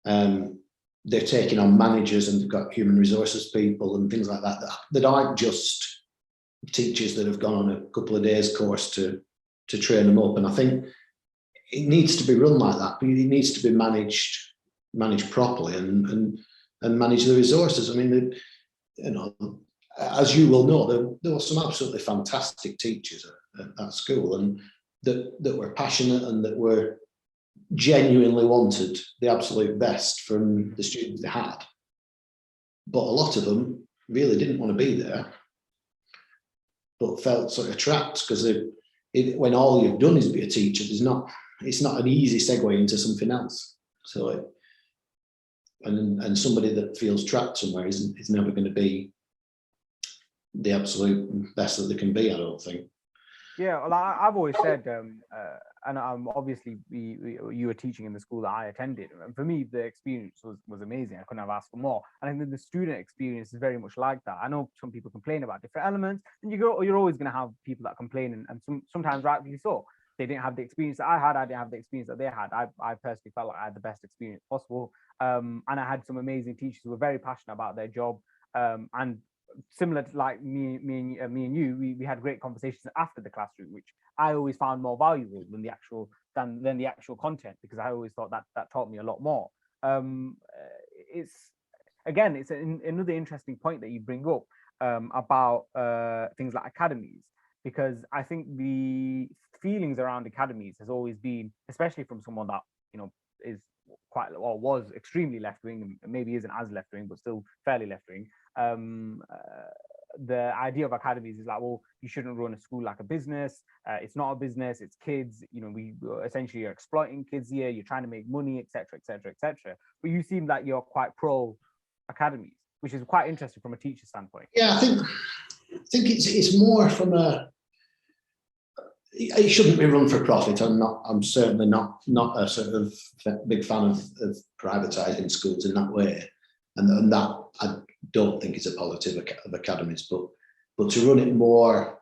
they're taking on managers, and they've got human resources people and things like that aren't just teachers that have gone on a couple of days course to train them up. And I think it needs to be run like that, but it needs to be managed properly and manage the resources. I mean, as you will know, there were some absolutely fantastic teachers at school, and that were passionate and that were genuinely wanted the absolute best from the students they had. But a lot of them really didn't want to be there, but felt sort of trapped, because when all you've done is be a teacher, it's not an easy segue into something else. So, and somebody that feels trapped somewhere is never going to be the absolute best that they can be, I don't think. Yeah, well, I've always said, and obviously you were teaching in the school that I attended, and for me the experience was amazing. I couldn't have asked for more. And I think the student experience is very much like that. I know some people complain about different elements, and you're always going to have people that complain, and sometimes rightly so. They didn't have the experience that I had. I didn't have the experience that they had. I personally felt like I had the best experience possible, and I had some amazing teachers who were very passionate about their job, and similar to like me and you, we had great conversations after the classroom, which I always found more valuable than the actual content, because I always thought that taught me a lot more. It's another interesting point that you bring up about things like academies, because I think the feelings around academies has always been, especially from someone that is quite, or was extremely left-wing, and maybe isn't as left-wing but still fairly left-wing. The idea of academies is like, well, you shouldn't run a school like a business. It's not a business, it's kids. We essentially are exploiting kids here. You're trying to make money, etc., etc., etc. But you seem like you're quite pro academies, which is quite interesting from a teacher standpoint. Yeah, I think it's more from it shouldn't be run for profit. I'm certainly not a sort of big fan of privatising schools in that way, and that I don't think is a policy of academies. But to run it more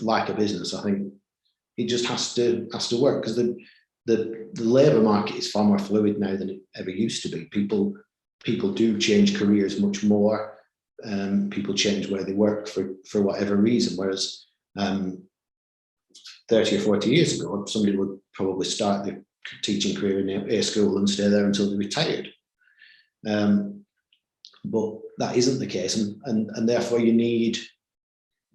like a business, I think it just has to work, because the labour market is far more fluid now than it ever used to be. People do change careers much more. People change where they work for whatever reason, whereas 30 or 40 years ago, somebody would probably start their teaching career in a school and stay there until they retired. But that isn't the case, and therefore you need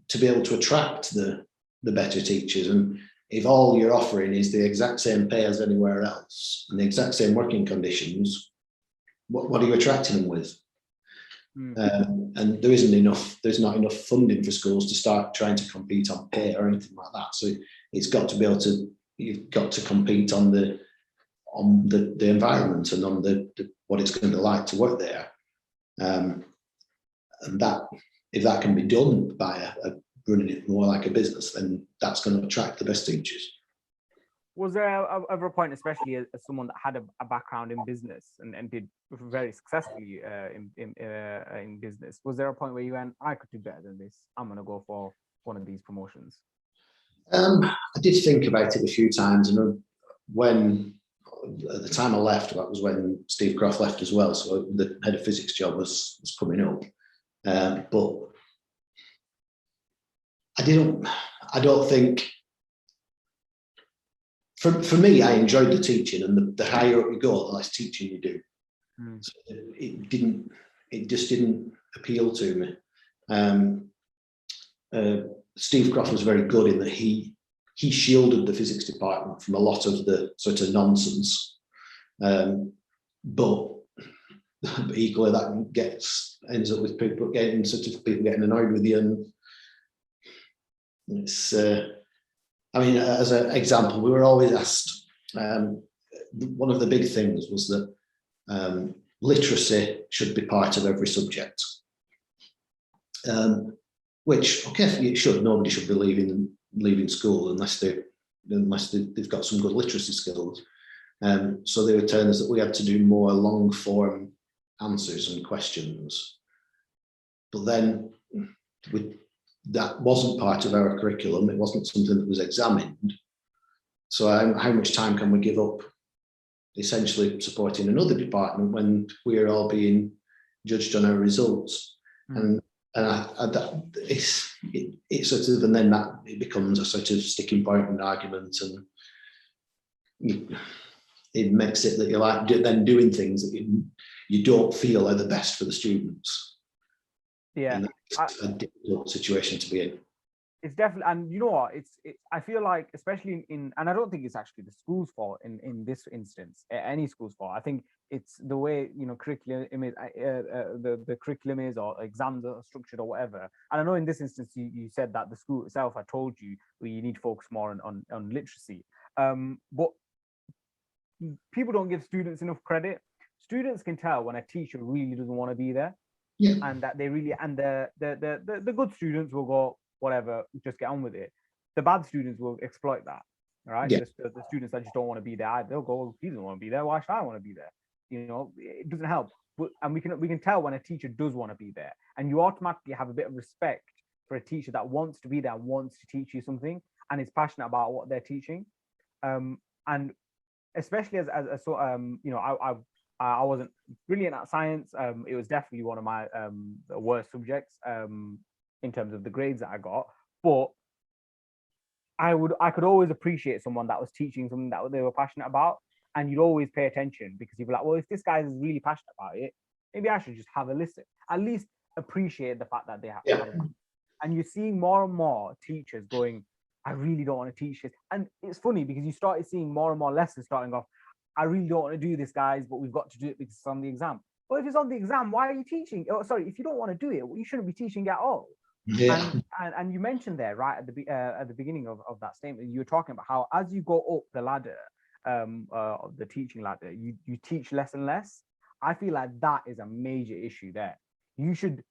to be able to attract the better teachers. And if all you're offering is the exact same pay as anywhere else and the exact same working conditions, what are you attracting them with? And there's not enough funding for schools to start trying to compete on pay or anything like that. So it's got to be able to, you've got to compete on the environment and on the what it's going to be like to work there. And that, if that can be done by running it more like a business, then that's going to attract the best teachers. Was there ever a point, especially as someone that had a background in business and did very successfully in business, was there a point where you went, I could do better than this, I'm going to go for one of these promotions? I did think about it a few times, and when at the time I left, that was when Steve Croft left as well, so the head of physics job was coming up. But I don't think, for me, I enjoyed the teaching, and the higher up you go, the less teaching you do. So it just didn't appeal to me. Steve Croft was very good in that he shielded the physics department from a lot of the sort of nonsense, but equally that ends up with people getting annoyed with you, and it's. I mean, as an example, we were always asked. One of the big things was that literacy should be part of every subject. Which, okay, it should. Nobody should be leaving school unless they've got some good literacy skills. So they were telling us that we had to do more long form answers and questions. But then that wasn't part of our curriculum. It wasn't something that was examined. So how much time can we give up essentially supporting another department when we're all being judged on our results? And it's sort of, and then that it becomes a sort of sticking point in an argument, and it makes it that you're like then doing things that you don't feel are the best for the students. Yeah, and that's a difficult situation to be in. It's definitely, and you know what, I feel like, especially in and I don't think it's actually the school's fault in this instance, any school's fault. I think it's the way, you know, curriculum is, the curriculum is, or exams are structured or whatever. And I know in this instance you said that the school itself had told you, well, you need to focus more on literacy, but people don't give students enough credit. Students can tell when a teacher really doesn't want to be there. Yeah. And that they really, and the good students will go, whatever, just get on with it. The bad students will exploit that, right? Yeah. The students that just don't want to be there, they'll go, well, he doesn't want to be there, why should I want to be there? You know, it doesn't help. But, and we can tell when a teacher does want to be there, and you automatically have a bit of respect for a teacher that wants to be there, wants to teach you something, and is passionate about what they're teaching. And especially as you know, I wasn't brilliant at science. It was definitely one of my worst subjects in terms of the grades that I got. But I could always appreciate someone that was teaching something that they were passionate about, and you'd always pay attention because you'd be like, well, if this guy is really passionate about it, maybe I should just have a listen. At least appreciate the fact that they have. Yeah. And you're seeing more and more teachers going, I really don't want to teach this. And it's funny because you started seeing more and more lessons starting off, I really don't want to do this, guys, but we've got to do it because it's on the exam. Well, if it's on the exam, why are you teaching? Oh, sorry, if you don't want to do it, well, you shouldn't be teaching at all. Yeah. And you mentioned there, right, at the beginning of that statement, you were talking about how as you go up the ladder, of the teaching ladder, you teach less and less. I feel like that is a major issue there. You should,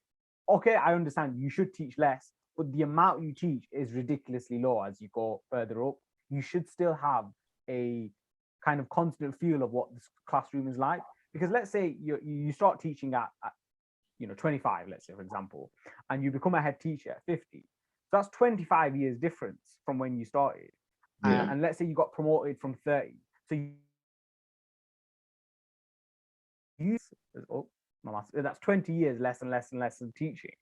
okay, I understand you should teach less, but the amount you teach is ridiculously low as you go further up. You should still have a kind of constant feel of what this classroom is like, because let's say you start teaching at you know 25, let's say, for example, and you become a head teacher at 50. So that's 25 years difference from when you started. Yeah. And let's say you got promoted from 30, so that's 20 years less and less and less than teaching.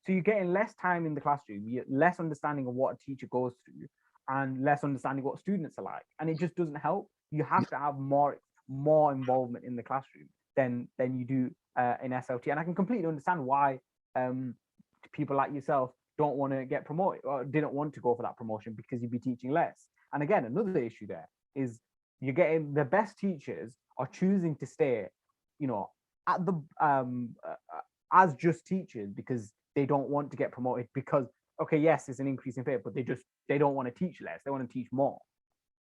So you're getting less time in the classroom, you're less understanding of what a teacher goes through, and less understanding what students are like, and it just doesn't help. You have to have more involvement in the classroom than you do in SLT. And I can completely understand why people like yourself don't want to get promoted or didn't want to go for that promotion, because you'd be teaching less. And again, another issue there is you're getting the best teachers are choosing to stay, you know, at as just teachers, because they don't want to get promoted, because okay, yes, it's an increase in pay, but they don't want to teach less, they want to teach more.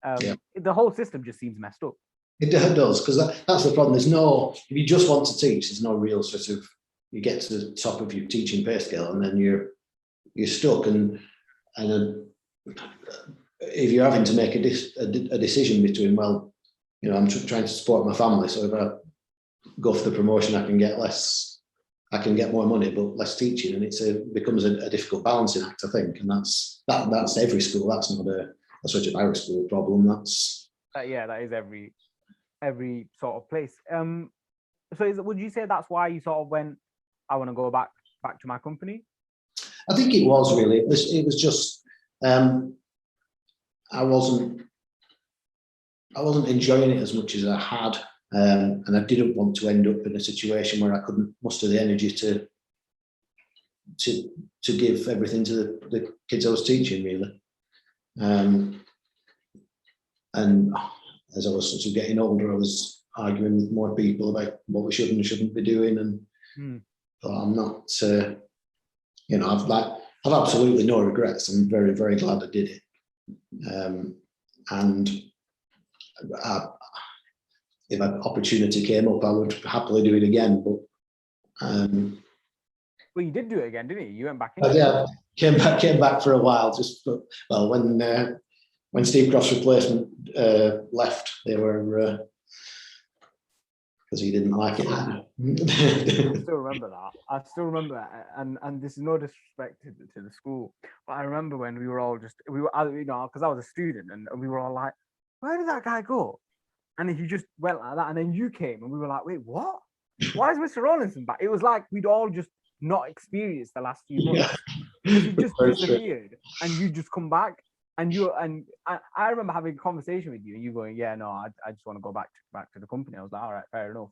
The whole system just seems messed up. It does, because that's the problem. There's no, if you just want to teach, there's no real sort of, you get to the top of your teaching pay scale and then you're stuck. And if you're having to make a decision between, well, you know, I'm trying to support my family, so if I go for the promotion, I can get less, I can get more money, but less teaching, and it becomes a difficult balancing act, I think. And that's every school. That's not a sort of Irish school problem. That's that is every sort of place. So would you say that's why you sort of went, I want to go back to my company? I think it was really. It was just I wasn't enjoying it as much as I had, and I didn't want to end up in a situation where I couldn't muster the energy to give everything to the kids I was teaching, really. And as I was sort of getting older, I was arguing with more people about what we should and shouldn't be doing, and thought, I'm not, you know, I've absolutely no regrets. I'm very, very glad I did it. And if an opportunity came up, I would happily do it again. But well, you did do it again, didn't you? You went back yeah, came back for a while. Just when Steve Croft's replacement left, they were because he didn't like it. I still remember that. And this is no disrespect to the school, but I remember when we were, you know, because I was a student, and we were all like, where did that guy go? And he just went like that, and then you came, and we were like, wait, what? Why is Mr. Rawlinson back? It was like we'd all just not experienced the last few months, because he just disappeared, and you just come back, and I remember having a conversation with you, and you going, yeah, no, I just want to go back to the company. I was like, all right, fair enough.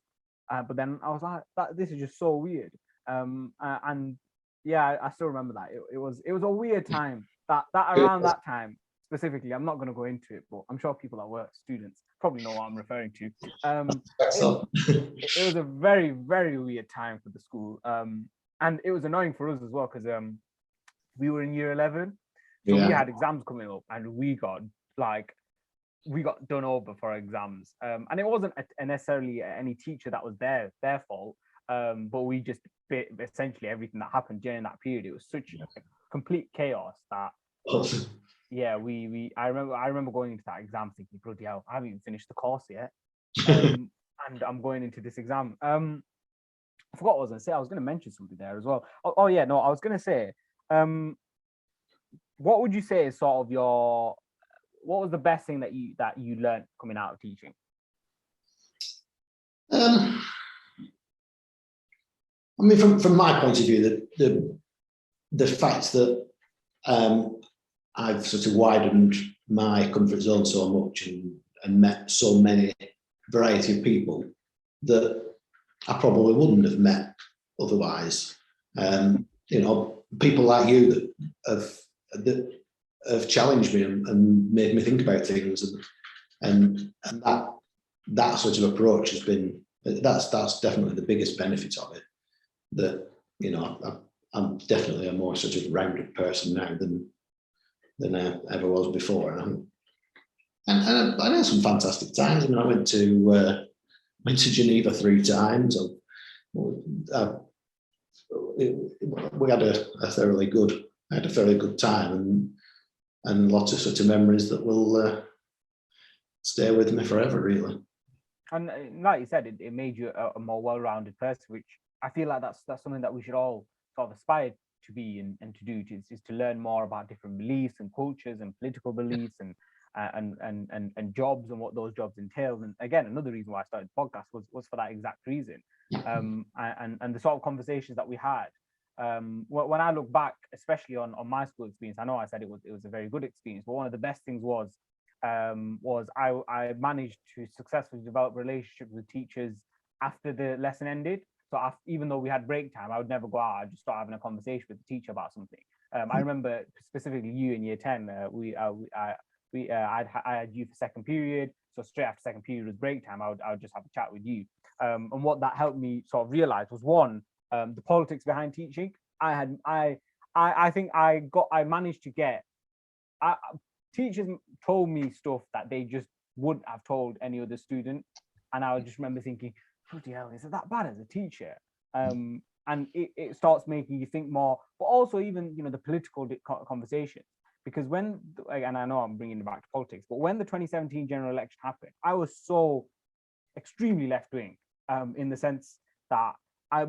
But then I was like, this is just so weird. And yeah, I still remember that. It was a weird time. That around that time specifically, I'm not going to go into it, but I'm sure people that were students probably know what I'm referring to. It was a very, very weird time for the school. And it was annoying for us as well, because we were in year 11. So we had exams coming up, and we got done over for exams. And it wasn't necessarily any teacher that was their fault, but we just essentially everything that happened during that period. It was such a complete chaos that yeah, I remember going into that exam thinking, bloody hell, I haven't even finished the course yet, and I'm going into this exam. I forgot what I was going to say. I was going to mention something there as well. Oh yeah, no, I was going to say, what would you say is sort of what was the best thing that you learned coming out of teaching? I mean, from my point of view, the fact that I've sort of widened my comfort zone so much and met so many variety of people that I probably wouldn't have met otherwise. You know, people like you that have challenged me and made me think about things, and that sort of approach has been, that's definitely the biggest benefit of it. That, you know, I'm definitely a more sort of rounded person now than I ever was before, and I had some fantastic times. I mean, I went to Geneva 3 times. We had a fairly good time, and lots of sort of memories that will stay with me forever, really. And like you said, it made you a more well-rounded person, which I feel like that's something that we should all sort of aspire to be and to do, is to learn more about different beliefs and cultures and political beliefs and jobs and what those jobs entail. And again, another reason why I started the podcast was for that exact reason. And the sort of conversations that we had. When I look back, especially on my school experience, I know I said it was a very good experience, but one of the best things was I managed to successfully develop relationships with teachers after the lesson ended. So even though we had break time, I would never go out. I'd just start having a conversation with the teacher about something. I remember specifically you in year 10. I had you for second period. So straight after second period was break time. I would just have a chat with you. And what that helped me sort of realize was, one, the politics behind teaching. I think I managed to get. Teachers told me stuff that they just wouldn't have told any other student, and I just remember thinking, bloody hell, is it that bad as a teacher? And it starts making you think more, but also even the political conversation. Because when, and I know I'm bringing it back to politics, but when the 2017 general election happened, I was so extremely left wing, in the sense that my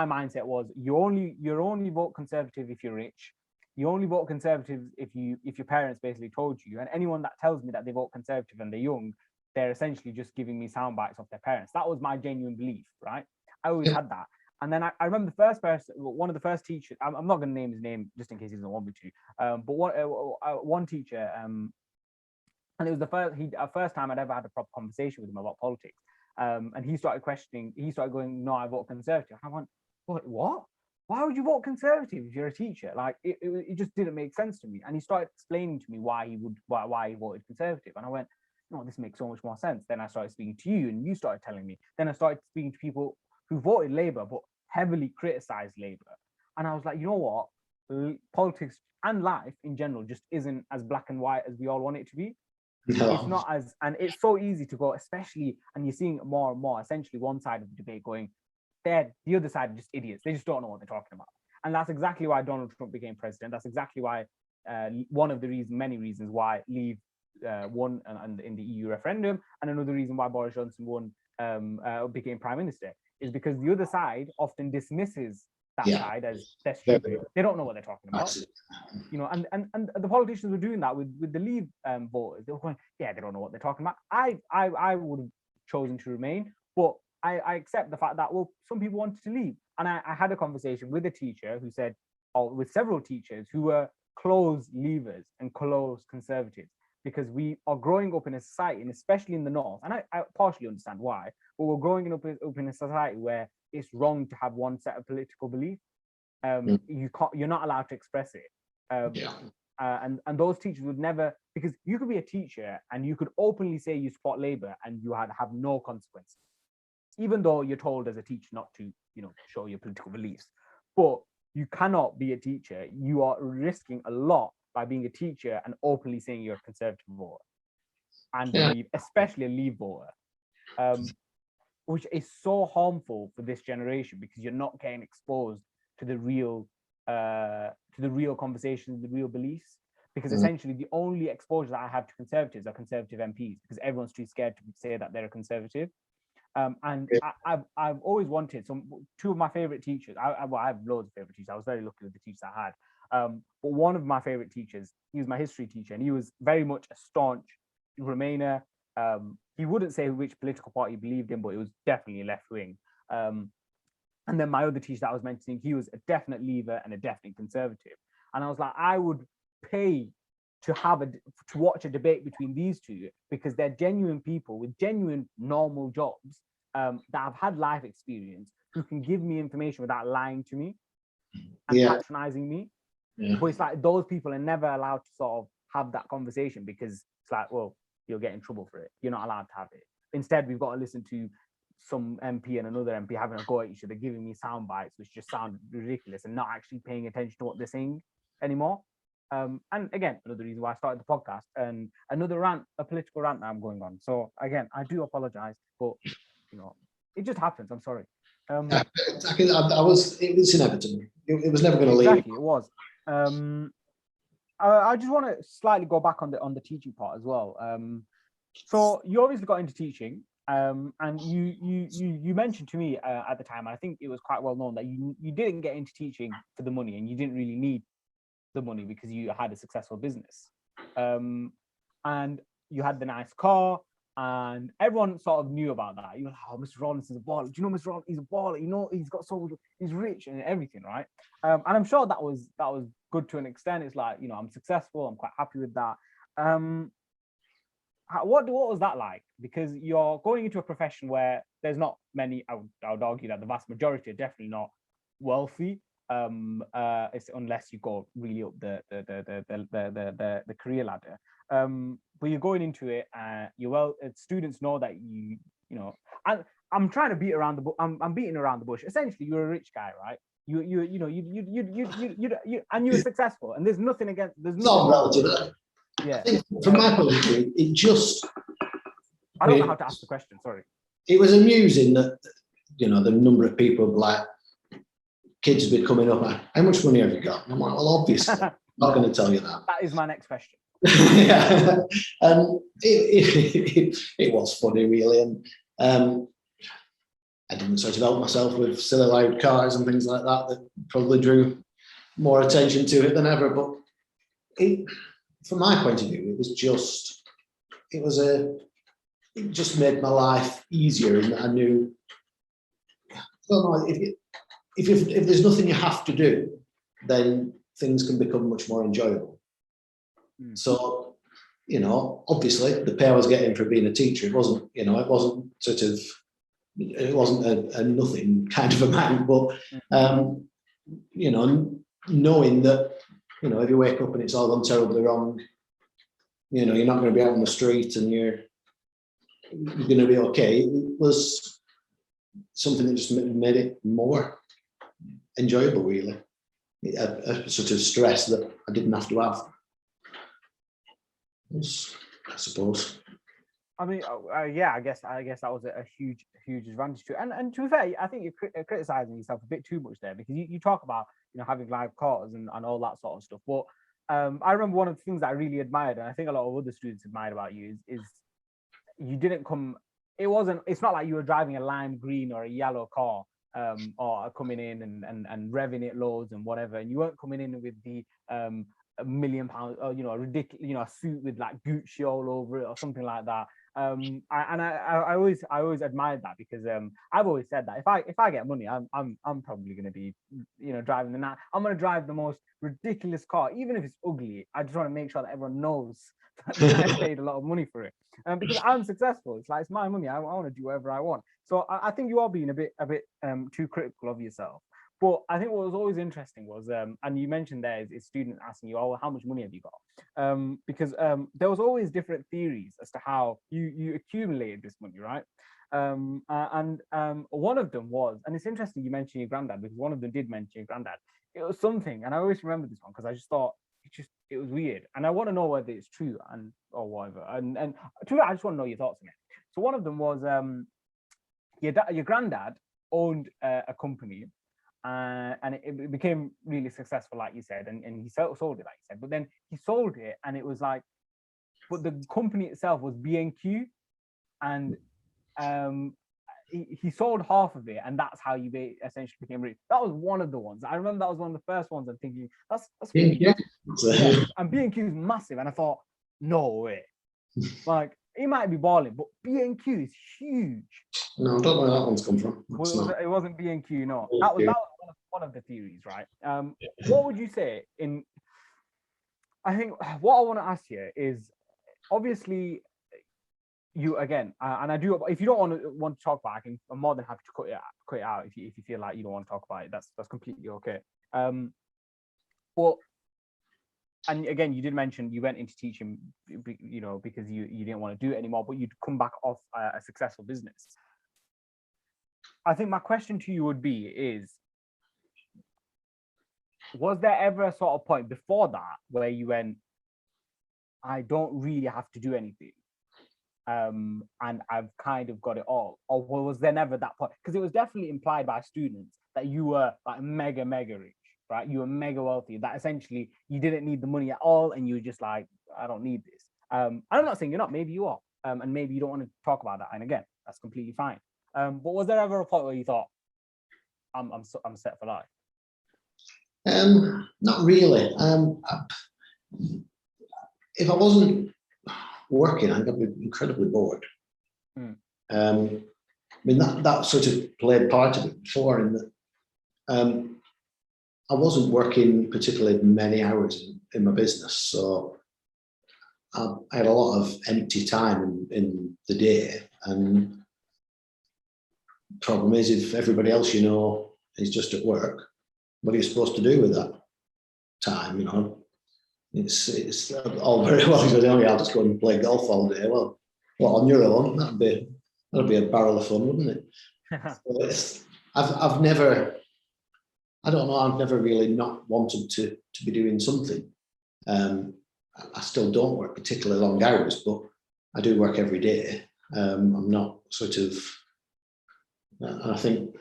mindset was you only vote conservative if you're rich. You only vote conservative if your parents basically told you. And anyone that tells me that they vote conservative and they're young, they're essentially just giving me sound bites of their parents. That was my genuine belief, right? I always had that. And then I remember the first person, one of the first teachers, I'm not going to name his name just in case he doesn't want me to, but one teacher, and it was the first time I'd ever had a proper conversation with him about politics. And he started going, no, I vote conservative. And I went, what? Why would you vote conservative if you're a teacher? Like it just didn't make sense to me. And he started explaining to me why he voted conservative. And I went, no, this makes so much more sense. Then I started speaking to you and you started telling me. Then I started speaking to people who voted Labour but heavily criticized Labour. And I was like, you know what? Politics and life in general just isn't as black and white as we all want it to be. No. It's not as, and it's so easy to go, especially, and you're seeing it more and more, essentially one side of the debate going, the other side are just idiots. They just don't know what they're talking about. And that's exactly why Donald Trump became president. That's exactly why one of the many reasons why Leave won in the EU referendum, and another reason why Boris Johnson won, became prime minister, is because the other side often dismisses that side as they're stupid. They don't know what they're talking about. Absolutely. And the politicians were doing that with the Leave voters. They were going, yeah, they don't know what they're talking about. I would have chosen to remain, but I accept the fact that, well, some people wanted to leave. And I had a conversation with a teacher who said, or with several teachers who were close leavers and close conservatives, because we are growing up in a society, and especially in the North, and I partially understand why, but we're growing up in a society where it's wrong to have one set of political belief. You're not allowed to express it. And those teachers would never, because you could be a teacher and you could openly say you support Labour and you have no consequences, even though you're told as a teacher not to, show your political beliefs. But you cannot be a teacher. You are risking a lot by being a teacher and openly saying you're a conservative voter, and especially a Leave voter, which is so harmful for this generation, because you're not getting exposed to the real conversations, the real beliefs. Because essentially the only exposure that I have to conservatives are conservative MPs, because everyone's too scared to say that they're a conservative. And I've always wanted two of my favorite teachers. I have loads of favorite teachers. I was very lucky with the teachers I had. But one of my favorite teachers, he was my history teacher, and he was very much a staunch Remainer. He wouldn't say which political party he believed in, but it was definitely left wing. And then my other teacher that I was mentioning, he was a definite Leaver and a definite conservative. And I was like, I would pay to watch a debate between these two, because they're genuine people with genuine normal jobs, that have had life experience, who can give me information without lying to me and patronizing me. But it's like those people are never allowed to sort of have that conversation, because it's like, well, you'll get in trouble for it. You're not allowed to have it. Instead, we've got to listen to some MP and another MP having a go at each other, giving me sound bites which just sound ridiculous and not actually paying attention to what they're saying anymore. And again, another reason why I started the podcast, and another a political rant that I'm going on. So again, I do apologize, but it just happens. I'm sorry. It was inevitable. It was never going to leave. Exactly, it was. I just want to slightly go back on the teaching part as well. So you obviously got into teaching, and you mentioned to me at the time, I think it was quite well known, that you didn't get into teaching for the money, and you didn't really need the money because you had a successful business, and you had the nice car, and everyone sort of knew about that. You're like, oh, Mr. Rawlinson's a baller. Do you know Mr. Rawlinson? He's a baller. He's rich and everything, right? And I'm sure that was good to an extent. It's like, I'm successful. I'm quite happy with that. What was that like? Because you're going into a profession where there's not many. I would argue that the vast majority are definitely not wealthy. It's unless you go really up the career ladder. But you're going into it. Students know that I'm trying to beat around the bush. I'm beating around the bush. Essentially, you're a rich guy, right? You and you were successful, and there's nothing against. There's It's all nothing. relative. Yeah. I think from my point of view, it just. I don't know how to ask the question. Sorry. It was amusing that, you know, the number of people, like kids have been coming up, how much money have you got? And I'm like, well, obviously, I'm not going to tell you that. That is my next question. Yeah. And it was funny, really. And I didn't sort of help myself with silly loud cars and things like that probably drew more attention to it than ever. But from my point of view, it just made my life easier in that I knew, if there's nothing you have to do, then things can become much more enjoyable. So, you know, obviously the pay I was getting for being a teacher, it wasn't a nothing kind of amount, but, you know, knowing that, you know, if you wake up and it's all gone terribly wrong, you know, you're not going to be out on the street and you're going to be okay, it was something that just made it more enjoyable, really. A sort of stress that I didn't have to have, I suppose. I mean, yeah, I guess that was a huge advantage to it. And to be fair, I think you're criticizing yourself a bit too much there, because you talk about, you know, having live cars and all that sort of stuff. But I remember one of the things that I really admired, and I think a lot of other students admired about you, is you didn't come. It's not like you were driving a lime green or a yellow car, or coming in and revving it loads and whatever, and you weren't coming in with the £1 million, or, you know, a ridiculous, you know, a suit with like Gucci all over it or something like that. I always admired that, because I've always said that if I get money, I'm probably going to be, you know, driving I'm going to drive the most ridiculous car, even if it's ugly. I just want to make sure that everyone knows that I paid a lot of money for it, because I'm successful. It's like, it's my money. I want to do whatever I want. So I think you are being a bit too critical of yourself. But I think what was always interesting was, and you mentioned there is students asking you, oh, how much money have you got? Because there was always different theories as to how you accumulated this money, right? And one of them was, and it's interesting you mentioned your granddad, because one of them did mention your granddad. It was something, and I always remember this one because I just thought it was weird, and I want to know whether it's true or whatever. And to I just want to know your thoughts on it. So one of them was, your granddad owned a company. And it became really successful, like you said, and he sold it, like you said. But then he sold it, and it was like, but the company itself was B&Q, and he sold half of it, and that's how you essentially became rich. That was one of the ones. I remember that was one of the first ones. I'm thinking that's Yeah. And B&Q is massive, and I thought, no way, like, he might be balling, but B&Q is huge. No, I don't know where that one's come from. It wasn't B&Q, no. That was one of the theories, right? What would you say I think what I want to ask here is, obviously, you again, and I do. If you don't want to talk about it, I'm more than happy to cut it out. If you feel like you don't want to talk about it, that's completely okay. But, and again, you did mention you went into teaching, you know, because you didn't want to do it anymore, but you'd come back off a successful business. I think my question to you would be was there ever a sort of point before that where you went, I don't really have to do anything, and I've kind of got it all? Or was there never that point? Because it was definitely implied by students that you were like mega rich, right? You were mega wealthy, that essentially you didn't need the money at all, and you were just like, I don't need this. I'm not saying you're not, maybe you are, and maybe you don't want to talk about that, and again, that's completely fine. But was there ever a point where you thought, I'm set for life? Not really. If I wasn't working, I think I'd be incredibly bored. I mean, that sort of played part of it before, in that I wasn't working particularly many hours in my business, so I had a lot of empty time in the day. And problem is, if everybody else you know is just at work, what are you supposed to do with that time? You know, it's all very well. You say, oh yeah, I'll just go and play golf all day. Well, on your own, that'd that'd be a barrel of fun, wouldn't it? So I've never, I don't know, I've never really not wanted to be doing something. I still don't work particularly long hours, but I do work every day. I'm not sort of, and I think,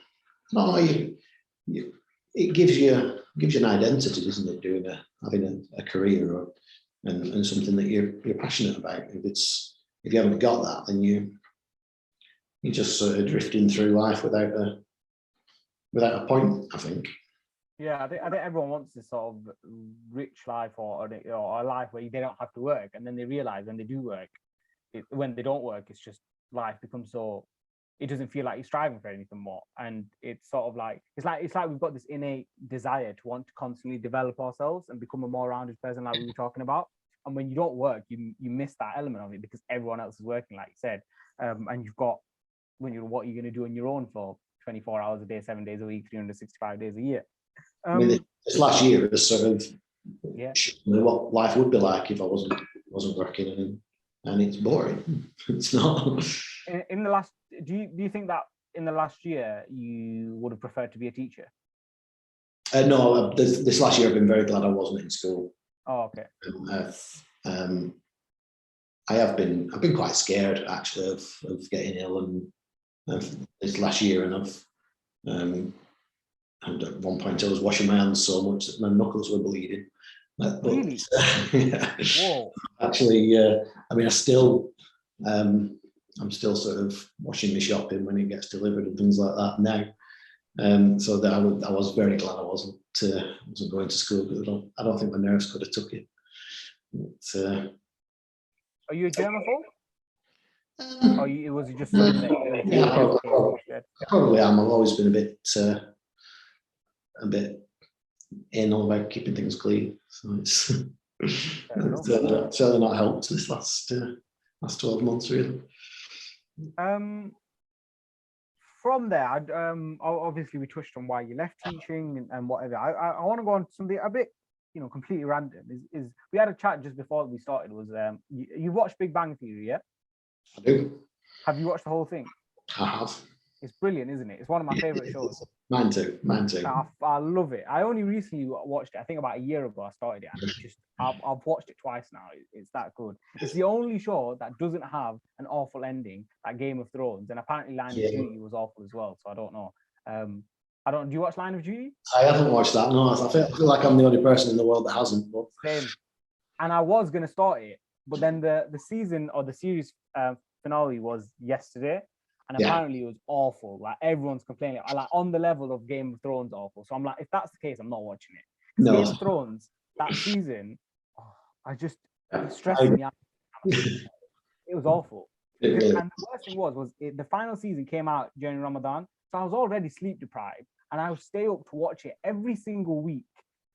no, it gives you an identity, doesn't it? Doing having a career and something that you're passionate about. If you haven't got that, then you're just sort of drifting through life without a point, I think. Yeah, I think everyone wants this sort of rich life or a life where they don't have to work, and then they realize when they do work, when they don't work, it's just life becomes so, it doesn't feel like you're striving for anything more, and it's sort of like it's like we've got this innate desire to want to constantly develop ourselves and become a more rounded person, like we were talking about. And when you don't work, you miss that element of it because everyone else is working, like you said, and you've got what are you going to do on your own for 24 hours a day, 7 days a week, 365 days a year. I mean, this last year was sort of showed me what life would be like if I wasn't working, and it's boring. It's not. In the last, do you think that in the last year you would have preferred to be a teacher? No, this last year I've been very glad I wasn't in school. Oh, okay. I've been quite scared actually of getting ill, and this last year, and at one point I was washing my hands so much that my knuckles were bleeding. But, really? Yeah. Whoa. Actually, I mean, I'm still sort of washing my shopping when it gets delivered and things like that now. So that I was very glad I wasn't going to school, because I don't think my nerves could have took it. But, are you a germaphobe? Or was it just something that I probably am. I've always been a bit anal about keeping things clean. So it's certainly not helped this last 12 months, really. From there, obviously we touched on why you left teaching and whatever. I want to go on to something a bit, completely random. Is we had a chat just before we started. Was you watched Big Bang Theory? Yeah, I do. Have you watched the whole thing? I have. It's brilliant, isn't it? It's one of my favorite shows. Mine too. I love it. I only recently watched it. I think about a year ago I started it, and I've watched it twice now. It's that good. It's the only show that doesn't have an awful ending, like Game of Thrones, and apparently Line of Duty was awful as well. So I don't know. Do you watch Line of Duty? I haven't watched that. No, I feel like I'm the only person in the world that hasn't. But... Same. And I was gonna start it, but then the season or the series finale was yesterday. And apparently it was awful. Like everyone's complaining, like on the level of Game of Thrones awful. So I'm like, if that's the case, I'm not watching it. No. Game of Thrones, that season, it stressed me out. It was awful. And the worst thing was the final season came out during Ramadan. So I was already sleep deprived, and I would stay up to watch it every single week,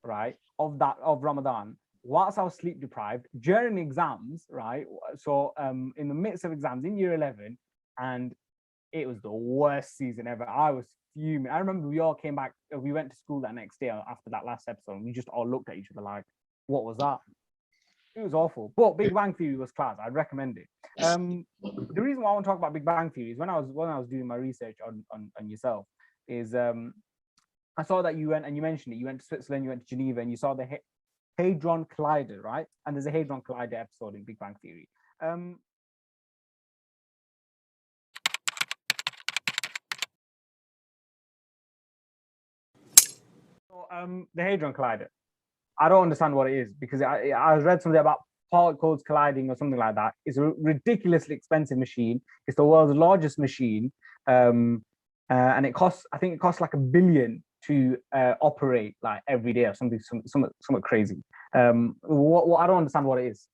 right, of Ramadan, whilst I was sleep deprived during exams, right? So in the midst of exams in year 11, and it was the worst season ever. I was fuming. I remember we all came back, we went to school that next day after that last episode, and we just all looked at each other like, what was that? It was awful. But Big Bang Theory was class. I'd recommend it. The reason why I want to talk about Big Bang Theory is when I was doing my research on yourself, is I saw that you went, and you mentioned it, you went to Switzerland, you went to Geneva, and you saw the Hadron Collider, right? And there's a Hadron Collider episode in Big Bang Theory. The Hadron Collider, I don't understand what it is, because I read something about particles colliding or something like that. It's a ridiculously expensive machine. It's the world's largest machine, and it costs like $1 billion to operate like every day or something crazy. What I don't understand what it is.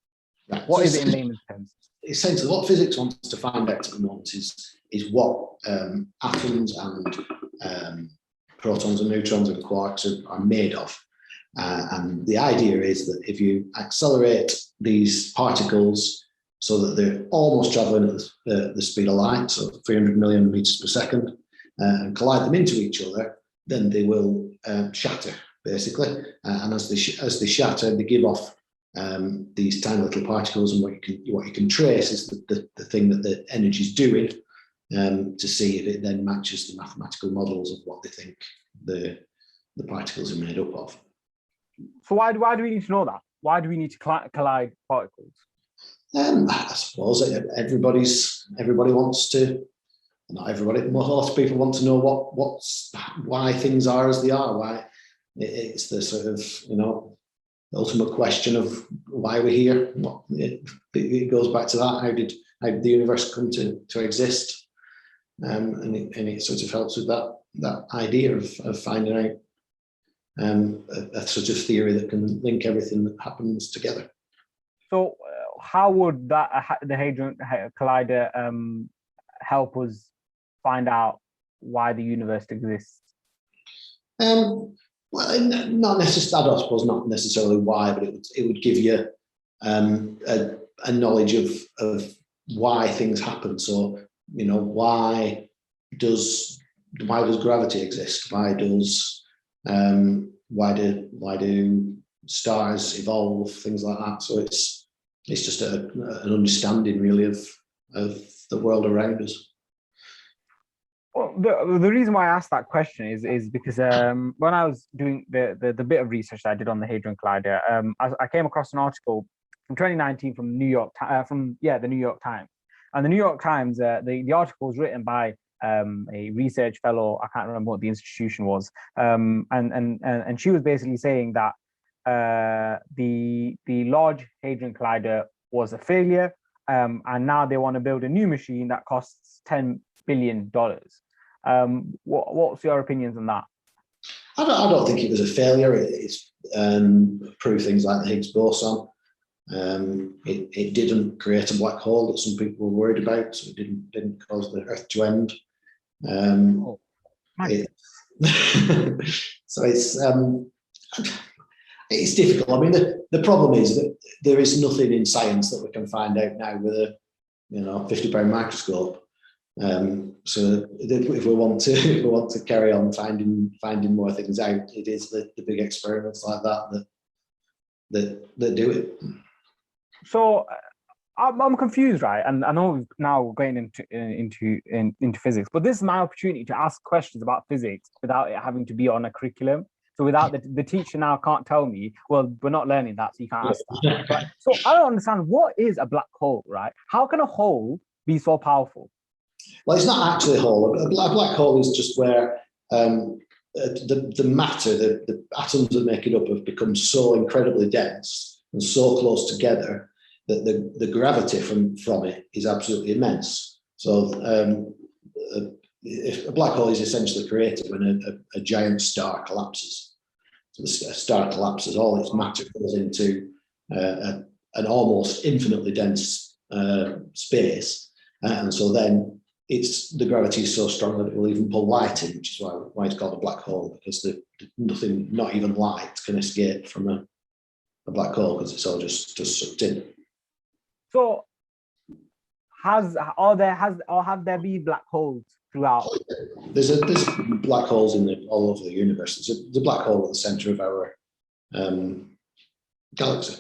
Right. What is it in layman's terms? Essentially, what physics wants to find out at the moment is what atoms and protons and neutrons and quarks are made of. And the idea is that if you accelerate these particles so that they're almost traveling at the speed of light, so 300 million meters per second, and collide them into each other, then they will shatter, basically. And as they shatter, they give off these tiny little particles, and what you can trace is the thing that the energy is doing to see if it then matches the mathematical models of what they think the particles are made up of. So why do we need to know that? Why do we need to collide particles? I suppose everybody wants to. Not everybody. Most people want to know why things are as they are. Why it's the sort of ultimate question of why we're here. It goes back to that. How did the universe come to exist? And it sort of helps with that idea of finding out a sort of theory that can link everything that happens together. So how would the Hadron Collider help us find out why the universe exists? Well, not necessarily. I suppose not necessarily why, but it would give you a knowledge of why things happen. So why does gravity exist? Why do stars evolve? Things like that. So it's just an understanding really of the world around us. Well, the reason why I asked that question is because when I was doing the bit of research that I did on the Hadron Collider, I came across an article from 2019 from the New York Times, and the New York Times the article was written by a research fellow. I can't remember what the institution was, and she was basically saying that the Large Hadron Collider was a failure, and now they want to build a new machine that costs $10 billion. What's your opinions on that? I don't think it was a failure. It's proved things like the Higgs boson. It didn't create a black hole that some people were worried about, so it didn't cause the Earth to end. So it's difficult. I mean, the problem is that there is nothing in science that we can find out now with a 50-pound microscope. So if we want to carry on finding more things out, it is the big experiments like that do it. So I'm confused, right? And I know we're now going into physics, but this is my opportunity to ask questions about physics without it having to be on a curriculum. So without the teacher now can't tell me, well, we're not learning that, so you can't ask that. Right? So I don't understand, what is a black hole, right? How can a hole be so powerful? Well, it's not actually a hole. A black hole is just where the matter, the atoms that make it up, have become so incredibly dense and so close together that the gravity from it is absolutely immense. So if a black hole is essentially created when a giant star collapses. So the star collapses, all its matter goes into an almost infinitely dense space, and so then the gravity is so strong that it will even pull light in, which is why it's called a black hole, because nothing, not even light, can escape from a black hole, because it's all just sucked in. So have there been black holes throughout? There's black holes all over the universe. There's a black hole at the center of our galaxy.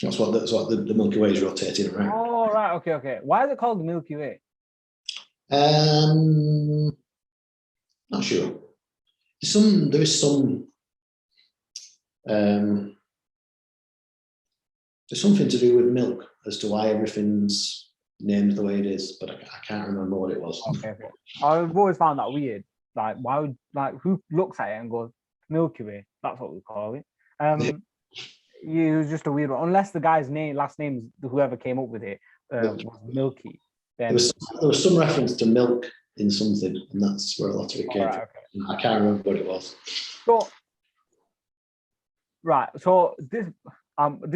That's what the Milky Way is rotating around. Oh, right. Okay. Why is it called the Milky Way? Not sure. There is some there's something to do with milk as to why everything's named the way it is, but I can't remember what it was. Okay. I've always found that weird. Like, why would, who looks at it and goes Milky Way? That's what we call it. It was just a weird one. Unless the guy's last name, whoever came up with it, was Milky. Then there was some reference to milk in something, and that's where a lot of it came from. Okay. I can't remember what it was. So, right. So this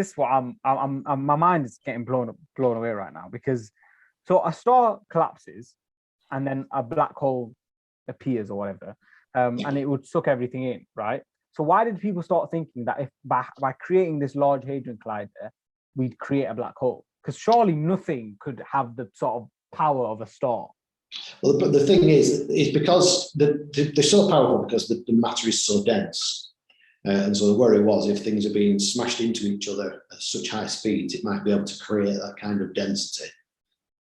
is what my mind is getting blown away right now, because so a star collapses and then a black hole appears or whatever, and it would suck everything in, right? So why did people start thinking that if by creating this Large Hadron Collider, we'd create a black hole? Because surely nothing could have the sort of power of a star. Well, but the thing is because they're so powerful because the matter is so dense. And so the worry was, if things are being smashed into each other at such high speeds, it might be able to create that kind of density.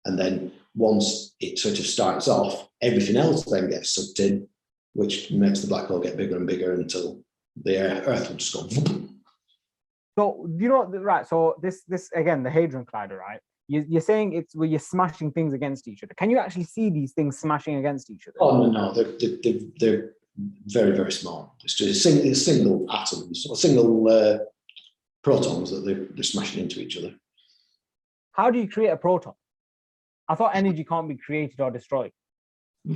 And then once it sort of starts off, everything else then gets sucked in, which makes the black hole get bigger and bigger until the Earth will just go. So right? So this again, the Hadron Collider, right? You're saying it's where you're smashing things against each other. Can you actually see these things smashing against each other? Oh no, they're very, very small. It's just single atoms or single protons that they're smashing into each other. How do you create a proton? I thought energy can't be created or destroyed.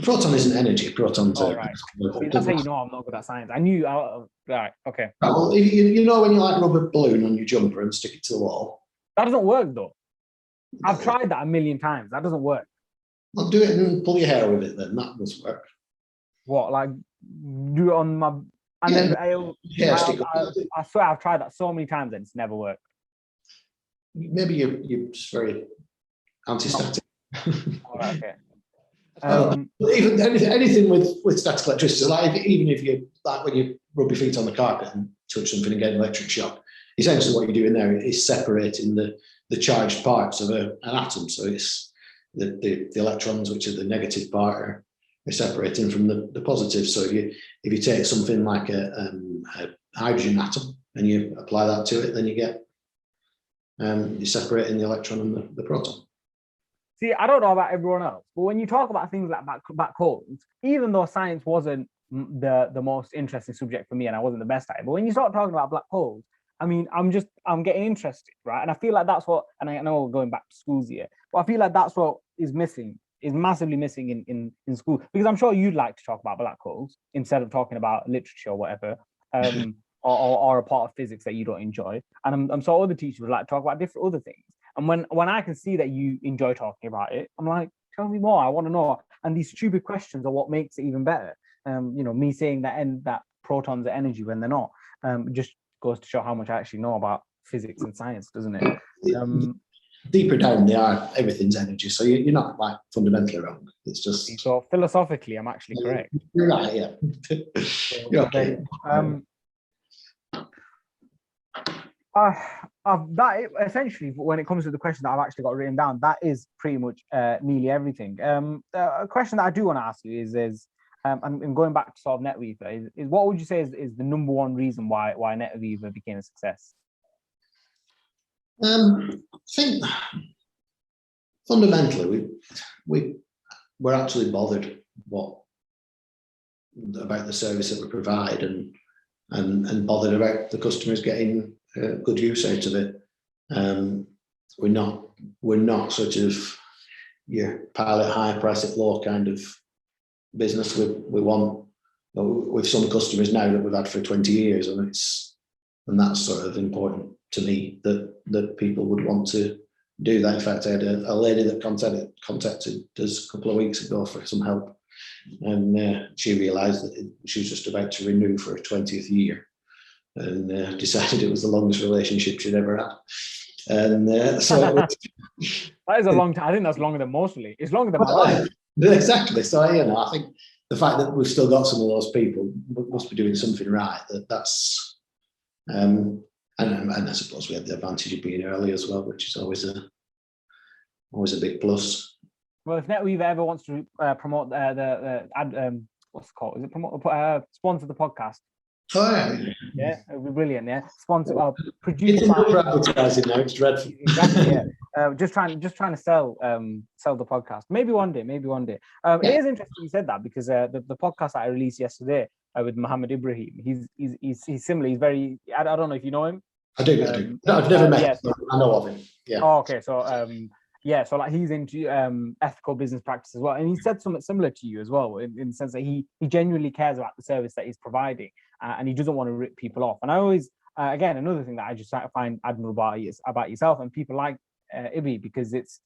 Proton isn't energy. Protons are. Right. See, that's how you know I'm not good at science. I knew. Right. Okay. Well, you know when you like rub a balloon on your jumper and stick it to the wall. That doesn't work though. I've tried that a million times. That doesn't work. Well, do it and pull your hair with it. Then that does work. What, like do it on my? And then I swear I've tried that so many times and it's never worked. Maybe you're just very anti-static. All right, okay. Even anything with static electricity, like even if you like when you rub your feet on the carpet and touch something and get an electric shock, essentially what you're doing there is separating the charged parts of an atom. So it's the electrons, which are the negative part, are separating from the positive. So if you take something like a hydrogen atom and you apply that to it, then you get you're separating the electron and the proton. See, I don't know about everyone else, but when you talk about things like black holes, even though science wasn't the most interesting subject for me and I wasn't the best at it, but when you start talking about black holes, I mean, I'm getting interested, right? And I feel like that's what, and I know we're going back to schools here, but I feel like that's what is massively missing in school, because I'm sure you'd like to talk about black holes instead of talking about literature or whatever, or a part of physics that you don't enjoy. And I'm sure other teachers would like to talk about different other things. And when I can see that you enjoy talking about it, I'm like, tell me more. I want to know. And these stupid questions are what makes it even better. Me saying that protons are energy when they're not, just goes to show how much I actually know about physics and science, doesn't it? Deeper down, everything's energy. So you're not like fundamentally wrong. It's just so philosophically, I'm actually correct. You're right. Yeah. You're okay. That essentially, when it comes to the question that I've actually got written down, that is pretty much nearly everything. A question that I do want to ask you is and going back to sort of NetWeaver, is what would you say is the number one reason why NetWeaver became a success? I think fundamentally we're actually bothered about the service that we provide and bothered about the customers getting good use out of it. We're not sort of your pilot high, price it low kind of business. We want with some customers now that we've had for 20 years, and that's sort of important to me that people would want to do that. In fact, I had a lady that contacted us a couple of weeks ago for some help, and she realised that she was just about to renew for her 20th year, and decided it was the longest relationship she'd ever had. And so that is a long time. I think that's longer than mostly. It's longer than my life. Exactly. So I think the fact that we've still got some of those people must be doing something right. That's and I suppose we had the advantage of being early as well, which is always a big plus. Well, if NetWeaver ever wants to promote what's it called? Is it sponsor the podcast? Oh yeah, it would be brilliant. Yeah, sponsor produce. Advertising now, it's dreadful. Exactly. Yeah, just trying to sell the podcast. Maybe one day. It is interesting you said that, because the podcast that I released yesterday with Mohammed Ibrahim, he's similar. He's very. I don't know if you know him. I do. No, I've never met him. I know of him. Yeah. Oh, okay. So like he's into ethical business practice as well, and he said something similar to you as well, in the sense that he genuinely cares about the service that he's providing, and he doesn't want to rip people off. And I always, again, another thing that I just find admirable about yourself and people like Ibi, because it's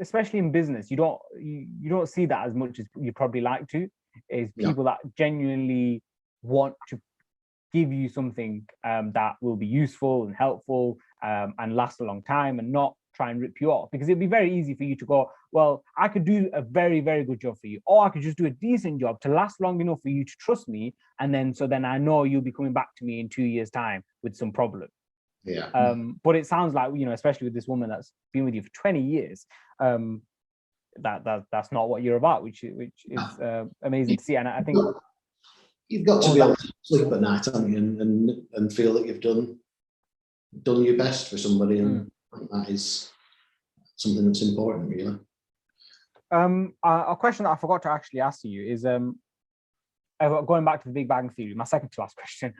especially in business, you don't see that as much as you probably like to. Is people that genuinely want to give you something that will be useful and helpful and last a long time, and not try and rip you off, because it'd be very easy for you to go, well, I could do a very, very good job for you, or I could just do a decent job to last long enough for you to trust me, and then I know you'll be coming back to me in 2 years' time with some problem. Yeah. But it sounds like, especially with this woman that's been with you for 20 years, that's not what you're about, which is amazing to see. And I think you've got to be able to sleep at night, haven't you, and feel that you've done your best for somebody, and that is something that's important, really. A question that I forgot to actually ask you is going back to the Big Bang Theory, my second to last question.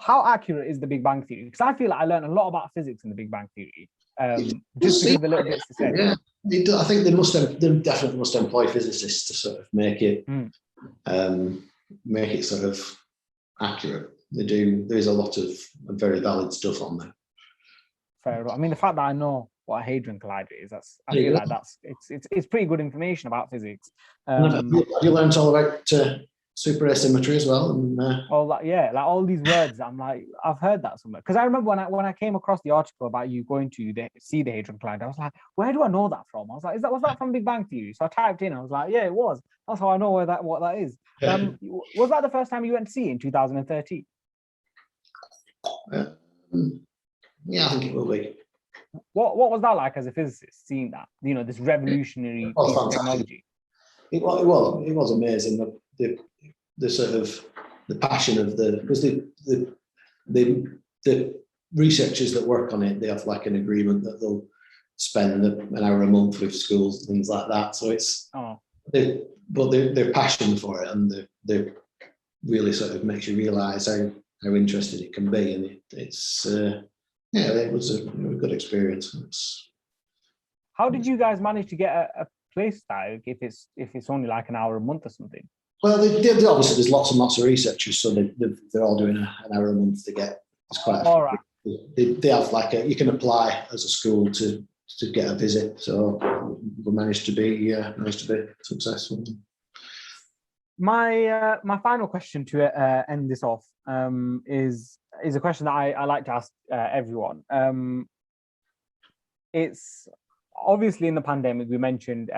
How accurate is the Big Bang Theory? Because I feel like I learned a lot about physics in the Big Bang Theory. Just to give a little bit to say. Yeah, I think they definitely must employ physicists to sort of make it sort of accurate. They do. There is a lot of very valid stuff on there. Fair enough. I mean, the fact that I know what a hadron collider is, I feel like it's pretty good information about physics. Have you learned all about super asymmetry as well? And, like all these words, I'm like, I've heard that somewhere. Because I remember when I came across the article about you going to see the hadron collider, I was like, where do I know that from? I was like, was that from Big Bang Theory? So I typed in, I was like, yeah, it was. That's how I know what that is. Was that the first time you went to see it in 2013? Yeah, I think it will be. What was that like as a physicist, seeing that, this revolutionary piece of technology? It was amazing. The sort of the passion of because the researchers that work on it, they have like an agreement that they'll spend an hour a month with schools, things like that. So it's their passion for it, and they really sort of makes you realise how interesting it can be, and it was a good experience. How did you guys manage to get a place that if it's only like an hour a month or something? Well, they obviously there's lots and lots of researchers, so they're all doing an hour a month to get. It's quite. All right. They have you can apply as a school to get a visit. So we managed to be successful. My final question to end this off is a question that I like to ask everyone. It's obviously in the pandemic, we mentioned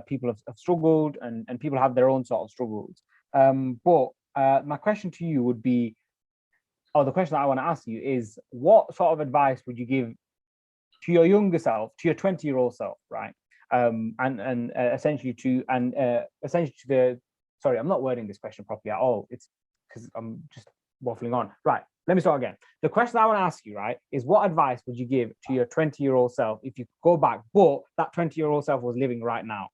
people have struggled and people have their own sort of struggles. But my question to you would be, or the question that I want to ask you is, what sort of advice would you give to your younger self, to your 20-year-old self, right? Essentially to the, sorry, I'm not wording this question properly at all. It's because I'm just waffling on. Right. Let me start again. The question I want to ask you, right, is what advice would you give to your 20-year-old self if you could go back, but that 20-year-old self was living right now?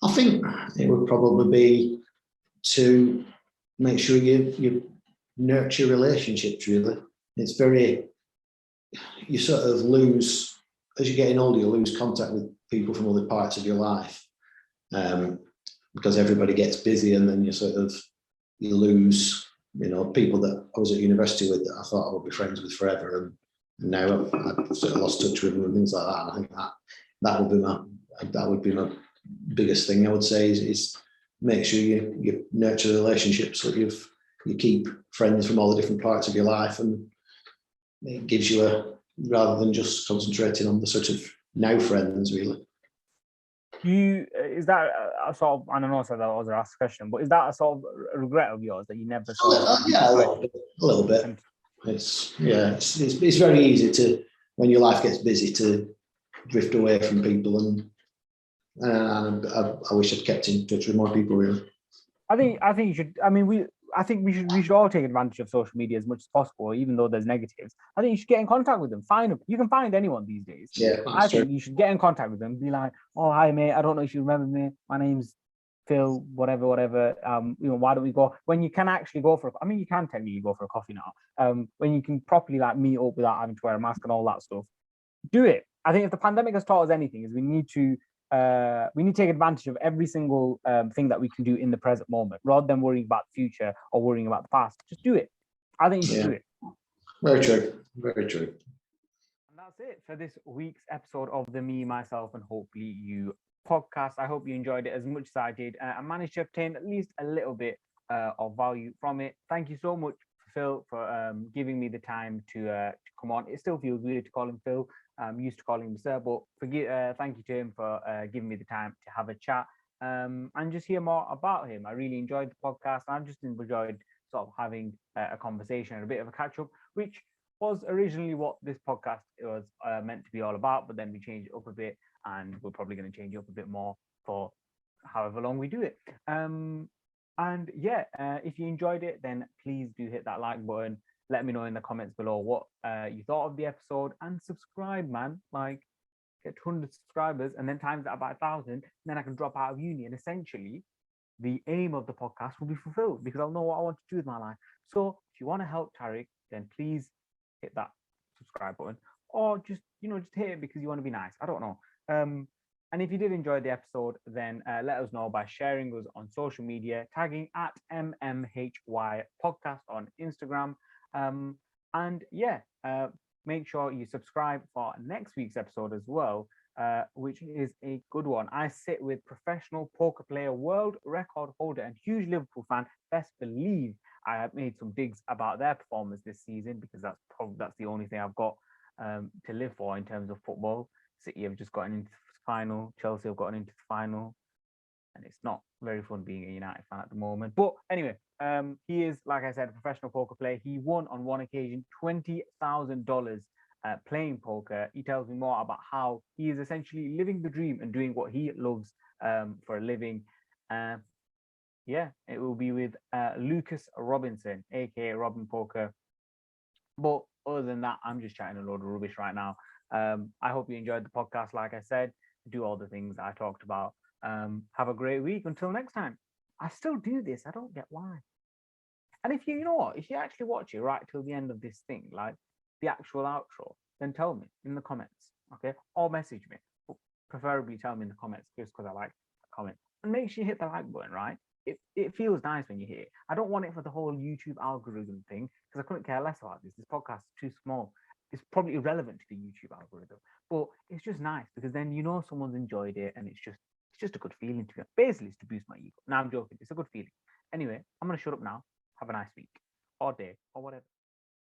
I think it would probably be to make sure you nurture relationships, really. It's you sort of lose, as you're getting older, you lose contact with people from other parts of your life, because everybody gets busy, and then you lose, people that I was at university with that I thought I would be friends with forever, and now I've sort of lost touch with them and things like that. And I think that would be my biggest thing, I would say, is make sure you nurture relationships, so you keep friends from all the different parts of your life, and it gives you rather than just concentrating on the sort of now friends, really. Is that a sort of, I don't know, so that was a last question, but is that a sort of regret of yours that you never saw? Yeah, a little bit. It's very easy to, when your life gets busy, to drift away from people, and I wish I'd kept in touch with more people, really. I think you should. I mean, I think we should all take advantage of social media as much as possible, even though there's negatives. I think you should get in contact with them. Find them. You can find anyone these days. Yeah, I think you should get in contact with them. Be like, oh, hi mate, I don't know if you remember me. My name's Phil, whatever. Why don't we go when you can actually go for? You can technically go for a coffee now. When you can properly meet up without having to wear a mask and all that stuff. Do it. I think if the pandemic has taught us anything, is we need to take advantage of every single thing that we can do in the present moment, rather than worrying about the future or worrying about the past. Just do it. I think you should do it. Very true. Very true. And that's it for this week's episode of the Me, Myself, and Hopefully You podcast. I hope you enjoyed it as much as I did. I managed to obtain at least a little bit of value from it. Thank you so much, Phil, for giving me the time to come on. It still feels weird to call him Phil. I'm used to calling him sir, but thank you to him for giving me the time to have a chat. and just hear more about him. I really enjoyed the podcast. I've just enjoyed sort of having a conversation and a bit of a catch up, which was originally what this podcast was meant to be all about, but then we changed it up a bit, and we're probably going to change it up a bit more for however long we do it. And yeah, if you enjoyed it, then please do hit that like button. Let me know in the comments below what you thought of the episode, and subscribe, man. Like, get 200 subscribers and then times that by 1,000, then I can drop out of uni, and essentially the aim of the podcast will be fulfilled because I'll know what I want to do with my life. So if you want to help Tariq, then please hit that subscribe button, or just just hit it because you want to be nice. I don't know. And if you did enjoy the episode, then let us know by sharing us on social media, tagging at MMHY Podcast on Instagram. And yeah, make sure you subscribe for next week's episode as well, which is a good one. I sit with professional poker player, world record holder, and huge Liverpool fan. Best believe I have made some digs about their performance this season, because that's the only thing I've got to live for in terms of football. City have just gotten into the final, Chelsea have gotten into the final, and it's not very fun being a United fan at the moment. But anyway, he is, like I said, a professional poker player. He won on one occasion $20,000 playing poker. He tells me more about how he is essentially living the dream and doing what he loves for a living. Yeah, it will be with Lucas Robinson, aka Robin Poker. But other than that, I'm just chatting a load of rubbish right now. I hope you enjoyed the podcast. Like I said, do all the things I talked about. Have a great week. Until next time. I still do this. I don't get why. And if you know what, if you actually watch it right till the end of this thing, like the actual outro, then tell me in the comments, okay? Or message me. But preferably tell me in the comments, just because I like the comment. And make sure you hit the like button, right? It feels nice when you hear it. I don't want it for the whole YouTube algorithm thing, because I couldn't care less about this. This podcast is too small. It's probably irrelevant to the YouTube algorithm, but it's just nice because then someone's enjoyed it, and it's just a good feeling to me. Basically, it's to boost my ego. Now I'm joking. It's a good feeling. Anyway, I'm gonna shut up now. Have a nice week or day or whatever.